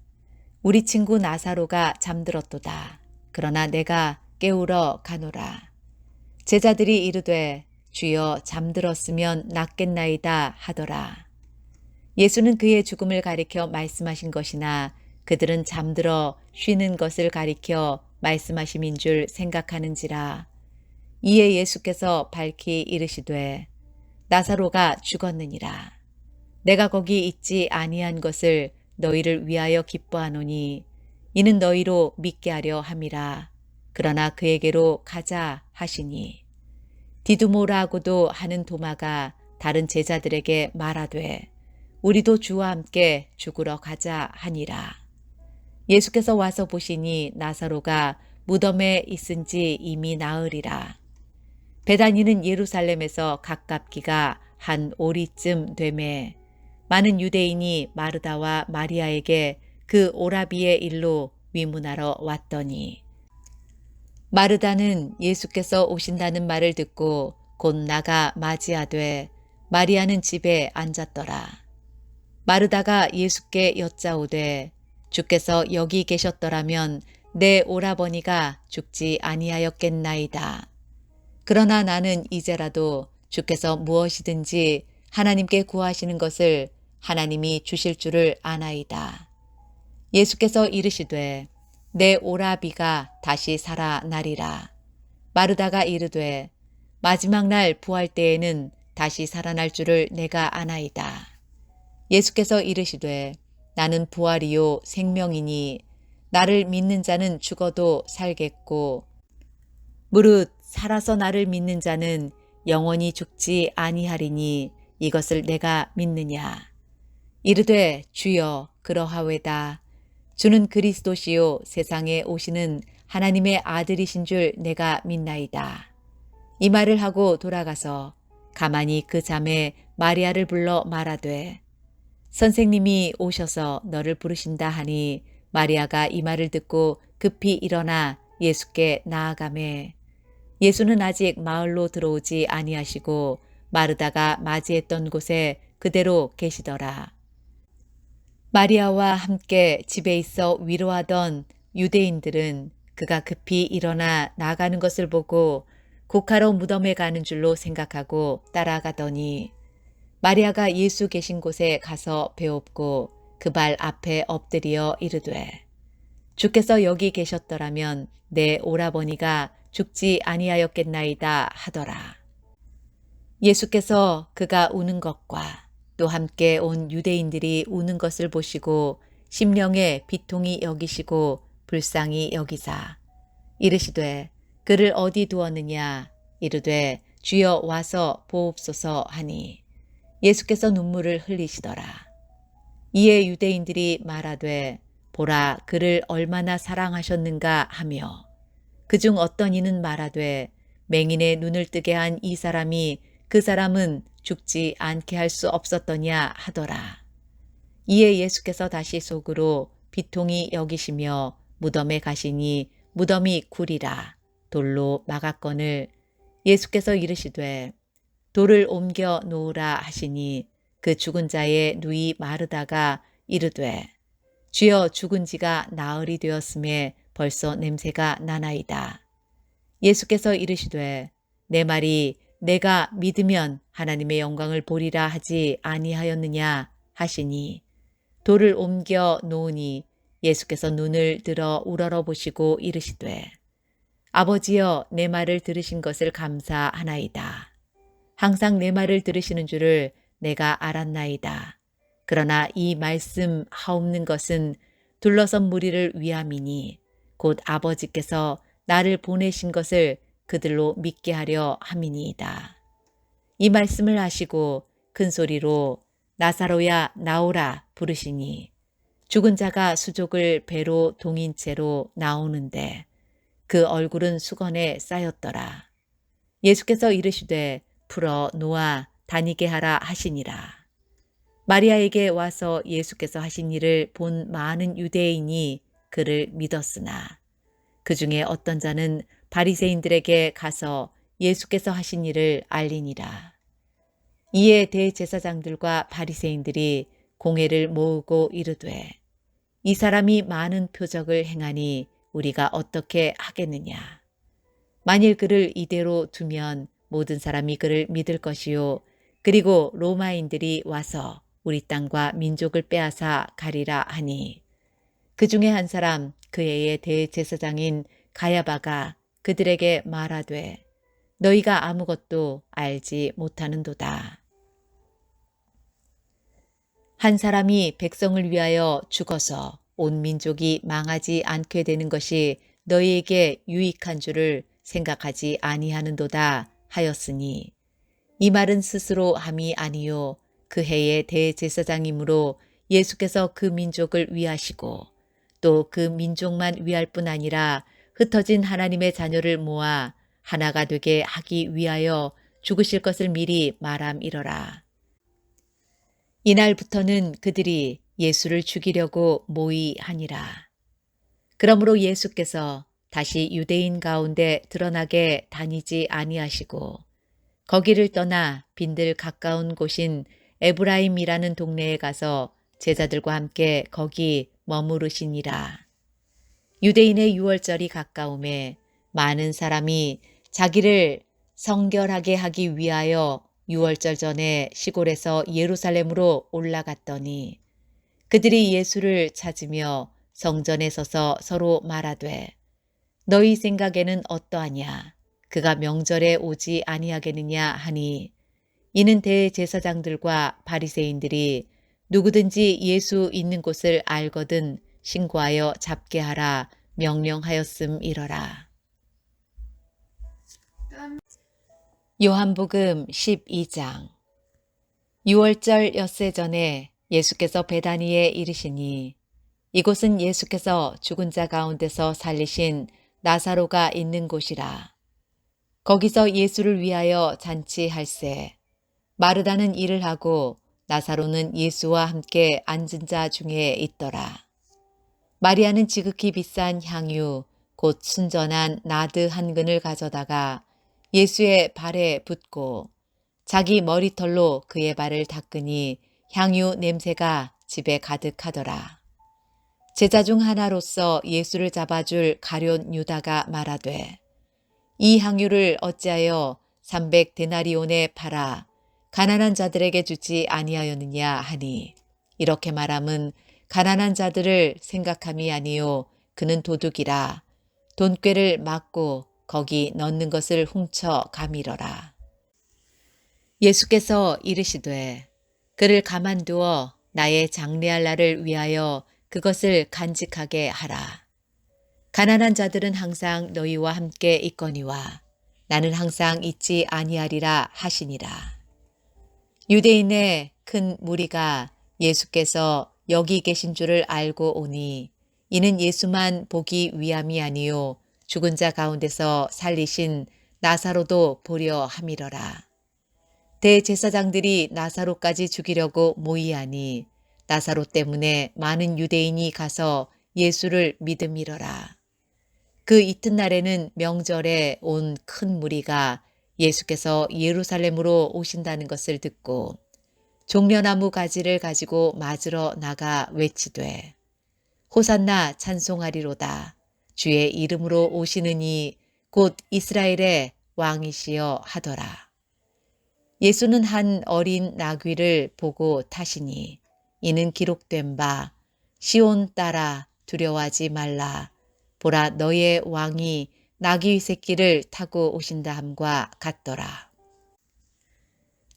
우리 친구 나사로가 잠들었도다. 그러나 내가 깨우러 가노라. 제자들이 이르되 주여 잠들었으면 낫겠나이다 하더라. 예수는 그의 죽음을 가리켜 말씀하신 것이나 그들은 잠들어 쉬는 것을 가리켜 말씀하심인 줄 생각하는지라. 이에 예수께서 밝히 이르시되 나사로가 죽었느니라. 내가 거기 있지 아니한 것을 너희를 위하여 기뻐하노니 이는 너희로 믿게 하려 함이라. 그러나 그에게로 가자 하시니 디두모라고도 하는 도마가 다른 제자들에게 말하되 우리도 주와 함께 죽으러 가자 하니라. 예수께서 와서 보시니 나사로가 무덤에 있은지 이미 나으리라. 베다니는 예루살렘에서 가깝기가 한 오리쯤 되매 많은 유대인이 마르다와 마리아에게 그 오라비의 일로 위문하러 왔더니 마르다는 예수께서 오신다는 말을 듣고 곧 나가 맞이하되 마리아는 집에 앉았더라. 마르다가 예수께 여짜오되 주께서 여기 계셨더라면 내 오라버니가 죽지 아니하였겠나이다. 그러나 나는 이제라도 주께서 무엇이든지 하나님께 구하시는 것을 하나님이 주실 줄을 아나이다. 예수께서 이르시되 내 오라비가 다시 살아나리라. 마르다가 이르되 마지막 날 부활 때에는 다시 살아날 줄을 내가 아나이다. 예수께서 이르시되 나는 부활이요 생명이니 나를 믿는 자는 죽어도 살겠고 무릇 살아서 나를 믿는 자는 영원히 죽지 아니하리니 이것을 내가 믿느냐. 이르되 주여 그러하외다. 주는 그리스도시요 세상에 오시는 하나님의 아들이신 줄 내가 믿나이다. 이 말을 하고 돌아가서 가만히 그 자매 마리아를 불러 말하되 선생님이 오셔서 너를 부르신다 하니 마리아가 이 말을 듣고 급히 일어나 예수께 나아가매 예수는 아직 마을로 들어오지 아니하시고 마르다가 맞이했던 곳에 그대로 계시더라. 마리아와 함께 집에 있어 위로하던 유대인들은 그가 급히 일어나 나가는 것을 보고 곡하러 무덤에 가는 줄로 생각하고 따라가더니 마리아가 예수 계신 곳에 가서 배웁고 그 발 앞에 엎드려 이르되 주께서 여기 계셨더라면 내 오라버니가 죽지 아니하였겠나이다 하더라. 예수께서 그가 우는 것과 또 함께 온 유대인들이 우는 것을 보시고 심령에 비통히 여기시고 불쌍히 여기사 이르시되 그를 어디 두었느냐 이르되 주여 와서 보옵소서 하니 예수께서 눈물을 흘리시더라. 이에 유대인들이 말하되 보라 그를 얼마나 사랑하셨는가 하며 그중 어떤 이는 말하되 맹인의 눈을 뜨게 한 이 사람이 그 사람은 죽지 않게 할 수 없었더냐 하더라. 이에 예수께서 다시 속으로 비통히 여기시며 무덤에 가시니 무덤이 굴이라 돌로 막았거늘 예수께서 이르시되 돌을 옮겨 놓으라 하시니 그 죽은 자의 누이 마르다가 이르되 주여 죽은 지가 나흘이 되었음에 벌써 냄새가 나나이다. 예수께서 이르시되 내 말이 내가 믿으면 하나님의 영광을 보리라 하지 아니하였느냐 하시니 돌을 옮겨 놓으니 예수께서 눈을 들어 우러러 보시고 이르시되 아버지여 내 말을 들으신 것을 감사하나이다. 항상 내 말을 들으시는 줄을 내가 알았나이다. 그러나 이 말씀 하옵는 것은 둘러선 무리를 위함이니 곧 아버지께서 나를 보내신 것을 그들로 믿게 하려 함이니이다. 이 말씀을 하시고 큰 소리로 나사로야 나오라 부르시니 죽은 자가 수족을 배로 동인 채로 나오는데 그 얼굴은 수건에 쌓였더라. 예수께서 이르시되 풀어 놓아 다니게 하라 하시니라. 마리아에게 와서 예수께서 하신 일을 본 많은 유대인이 그를 믿었으나 그 중에 어떤 자는 바리새인들에게 가서 예수께서 하신 일을 알리니라. 이에 대제사장들과 바리새인들이 공회를 모으고 이르되 이 사람이 많은 표적을 행하니 우리가 어떻게 하겠느냐. 만일 그를 이대로 두면 모든 사람이 그를 믿을 것이요 그리고 로마인들이 와서 우리 땅과 민족을 빼앗아 가리라 하니 그 중에 한 사람 그 해의 대제사장인 가야바가 그들에게 말하되 너희가 아무것도 알지 못하는도다. 한 사람이 백성을 위하여 죽어서 온 민족이 망하지 않게 되는 것이 너희에게 유익한 줄을 생각하지 아니하는도다 하였으니 이 말은 스스로 함이 아니요 그 해의 대제사장이므로 예수께서 그 민족을 위하시고 또 그 민족만 위할 뿐 아니라 흩어진 하나님의 자녀를 모아 하나가 되게 하기 위하여 죽으실 것을 미리 말함이러라. 이날부터는 그들이 예수를 죽이려고 모의하니라. 그러므로 예수께서 다시 유대인 가운데 드러나게 다니지 아니하시고 거기를 떠나 빈들 가까운 곳인 에브라임이라는 동네에 가서 제자들과 함께 거기 머무르시니라. 유대인의 유월절이 가까움에 많은 사람이 자기를 성결하게 하기 위하여 유월절 전에 시골에서 예루살렘으로 올라갔더니 그들이 예수를 찾으며 성전에 서서 서로 말하되 너희 생각에는 어떠하냐? 그가 명절에 오지 아니하겠느냐 하니 이는 대제사장들과 바리새인들이 누구든지 예수 있는 곳을 알거든 신고하여 잡게 하라 명령하였음이러라. 요한복음 12장. 유월절 엿새 전에 예수께서 베다니에 이르시니 이곳은 예수께서 죽은 자 가운데서 살리신 나사로가 있는 곳이라. 거기서 예수를 위하여 잔치할세 마르다는 일을 하고 나사로는 예수와 함께 앉은 자 중에 있더라. 마리아는 지극히 비싼 향유 곧 순전한 나드 한 근을 가져다가 예수의 발에 붓고 자기 머리털로 그의 발을 닦으니 향유 냄새가 집에 가득하더라. 제자 중 하나로서 예수를 잡아줄 가룟 유다가 말하되 이 향유를 어찌하여 300데나리온에 팔아 가난한 자들에게 주지 아니하였느냐 하니 이렇게 말함은 가난한 자들을 생각함이 아니요 그는 도둑이라 돈꾀를 막고 거기 넣는 것을 훔쳐 가밀어라. 예수께서 이르시되 그를 가만두어 나의 장래할 날을 위하여 그것을 간직하게 하라. 가난한 자들은 항상 너희와 함께 있거니와 나는 항상 있지 아니하리라 하시니라. 유대인의 큰 무리가 예수께서 여기 계신 줄을 알고 오니 이는 예수만 보기 위함이 아니요 죽은 자 가운데서 살리신 나사로도 보려 함이러라. 대제사장들이 나사로까지 죽이려고 모의하니 나사로 때문에 많은 유대인이 가서 예수를 믿음이러라. 그 이튿날에는 명절에 온 큰 무리가 예수께서 예루살렘으로 오신다는 것을 듣고 종려나무 가지를 가지고 맞으러 나가 외치되 호산나 찬송하리로다. 주의 이름으로 오시는 이 곧 이스라엘의 왕이시여 하더라. 예수는 한 어린 나귀를 보고 타시니 이는 기록된 바 시온 딸아 두려워하지 말라. 보라 너의 왕이 나귀 새끼를 타고 오신다 함과 같더라.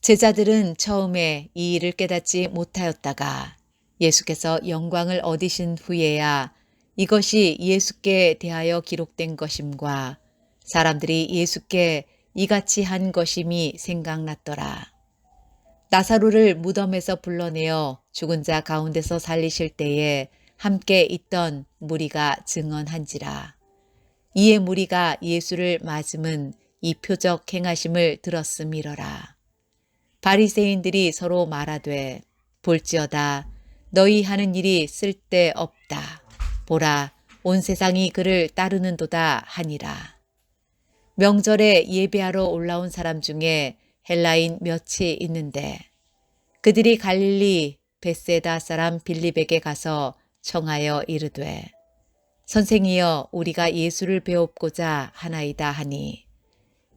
제자들은 처음에 이 일을 깨닫지 못하였다가 예수께서 영광을 얻으신 후에야 이것이 예수께 대하여 기록된 것임과 사람들이 예수께 이같이 한 것임이 생각났더라. 나사로를 무덤에서 불러내어 죽은 자 가운데서 살리실 때에 함께 있던 무리가 증언한지라. 이에 무리가 예수를 맞음은 이 표적 행하심을 들었음이러라. 바리새인들이 서로 말하되 볼지어다 너희 하는 일이 쓸데없다. 보라 온 세상이 그를 따르는도다 하니라. 명절에 예배하러 올라온 사람 중에 헬라인 몇이 있는데 그들이 갈릴리 벳세다 사람 빌립에게 가서 청하여 이르되 선생이여 우리가 예수를 배웁고자 하나이다 하니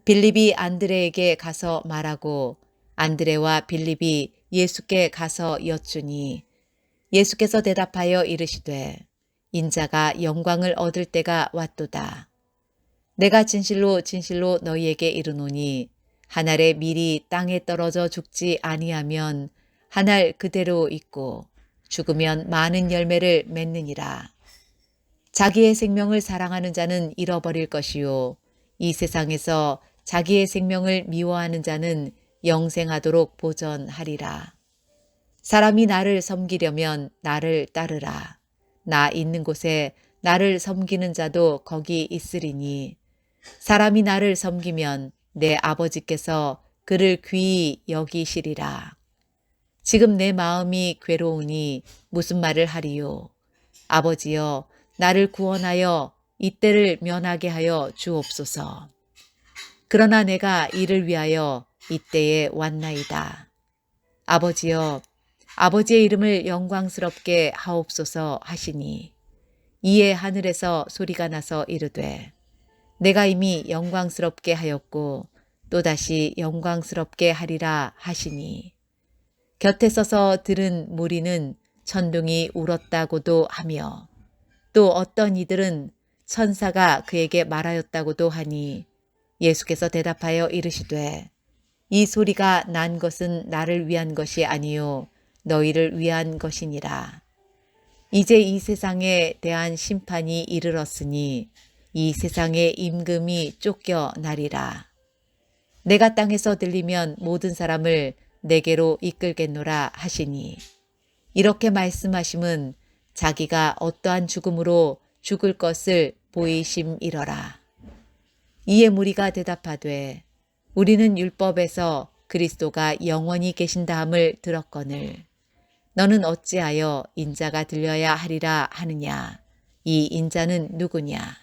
빌립이 안드레에게 가서 말하고 안드레와 빌립이 예수께 가서 여쭈니 예수께서 대답하여 이르시되 인자가 영광을 얻을 때가 왔도다. 내가 진실로 진실로 너희에게 이르노니 한 알의 밀이 땅에 떨어져 죽지 아니하면 한 알 그대로 있고 죽으면 많은 열매를 맺느니라. 자기의 생명을 사랑하는 자는 잃어버릴 것이요 이 세상에서 자기의 생명을 미워하는 자는 영생하도록 보전하리라. 사람이 나를 섬기려면 나를 따르라. 나 있는 곳에 나를 섬기는 자도 거기 있으리니 사람이 나를 섬기면 내 아버지께서 그를 귀히 여기시리라. 지금 내 마음이 괴로우니 무슨 말을 하리요. 아버지여 나를 구원하여 이때를 면하게 하여 주옵소서. 그러나 내가 이를 위하여 이때에 왔나이다. 아버지여 아버지의 이름을 영광스럽게 하옵소서 하시니 이에 하늘에서 소리가 나서 이르되 내가 이미 영광스럽게 하였고 또다시 영광스럽게 하리라 하시니 곁에 서서 들은 무리는 천둥이 울었다고도 하며 또 어떤 이들은 천사가 그에게 말하였다고도 하니 예수께서 대답하여 이르시되 이 소리가 난 것은 나를 위한 것이 아니요 너희를 위한 것이니라. 이제 이 세상에 대한 심판이 이르렀으니 이 세상의 임금이 쫓겨나리라. 내가 땅에서 들리면 모든 사람을 내게로 이끌겠노라 하시니 이렇게 말씀하심은 자기가 어떠한 죽음으로 죽을 것을 보이심이러라. 이에 무리가 대답하되 우리는 율법에서 그리스도가 영원히 계신다함을 들었거늘 너는 어찌하여 인자가 들려야 하리라 하느냐. 이 인자는 누구냐.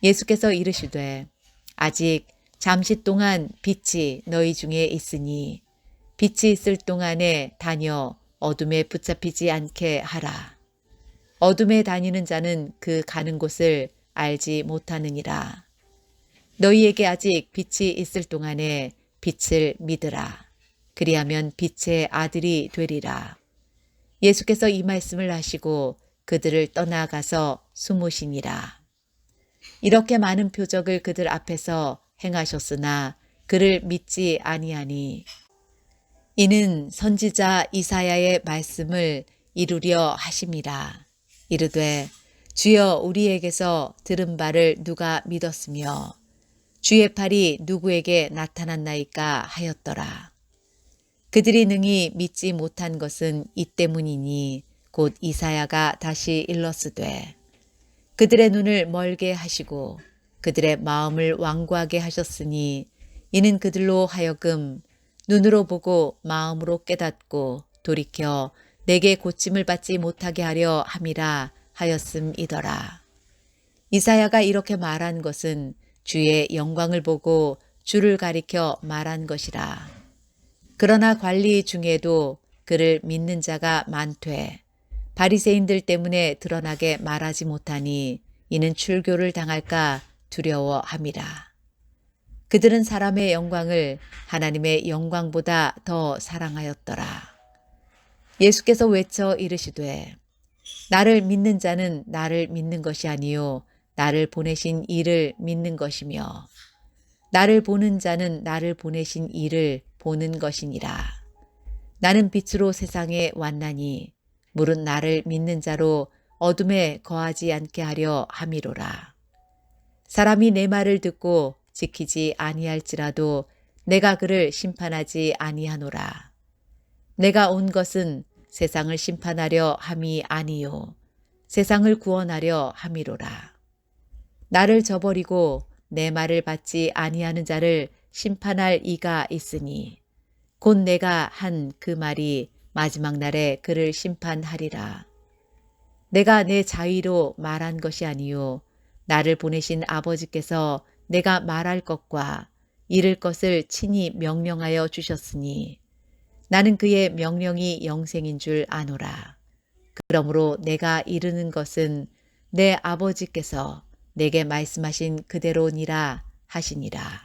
예수께서 이르시되 아직 잠시 동안 빛이 너희 중에 있으니 빛이 있을 동안에 다녀 어둠에 붙잡히지 않게 하라. 어둠에 다니는 자는 그 가는 곳을 알지 못하느니라. 너희에게 아직 빛이 있을 동안에 빛을 믿으라. 그리하면 빛의 아들이 되리라. 예수께서 이 말씀을 하시고 그들을 떠나가서 숨으시니라. 이렇게 많은 표적을 그들 앞에서 행하셨으나 그를 믿지 아니하니 이는 선지자 이사야의 말씀을 이루려 하심이라. 이르되 주여 우리에게서 들은 바를 누가 믿었으며 주의 팔이 누구에게 나타났나이까 하였더라. 그들이 능히 믿지 못한 것은 이 때문이니 곧 이사야가 다시 일렀으되 그들의 눈을 멀게 하시고 그들의 마음을 완고하게 하셨으니 이는 그들로 하여금 눈으로 보고 마음으로 깨닫고 돌이켜 내게 고침을 받지 못하게 하려 함이라 하였음이더라. 이사야가 이렇게 말한 것은 주의 영광을 보고 주를 가리켜 말한 것이라. 그러나 관리 중에도 그를 믿는 자가 많되 바리새인들 때문에 드러나게 말하지 못하니 이는 출교를 당할까 두려워함이라. 그들은 사람의 영광을 하나님의 영광보다 더 사랑하였더라. 예수께서 외쳐 이르시되 나를 믿는 자는 나를 믿는 것이 아니요 나를 보내신 이를 믿는 것이며 나를 보는 자는 나를 보내신 이를 보는 것이니라. 나는 빛으로 세상에 왔나니 물은 나를 믿는 자로 어둠에 거하지 않게 하려 함이로라. 사람이 내 말을 듣고 지키지 아니할지라도 내가 그를 심판하지 아니하노라. 내가 온 것은 세상을 심판하려 함이 아니요 세상을 구원하려 함이로라. 나를 저버리고 내 말을 받지 아니하는 자를 심판할 이가 있으니 곧 내가 한 그 말이 마지막 날에 그를 심판하리라. 내가 내 자의로 말한 것이 아니요 나를 보내신 아버지께서 내가 말할 것과 이를 것을 친히 명령하여 주셨으니 나는 그의 명령이 영생인 줄 아노라. 그러므로 내가 이르는 것은 내 아버지께서 내게 말씀하신 그대로니라 하시니라.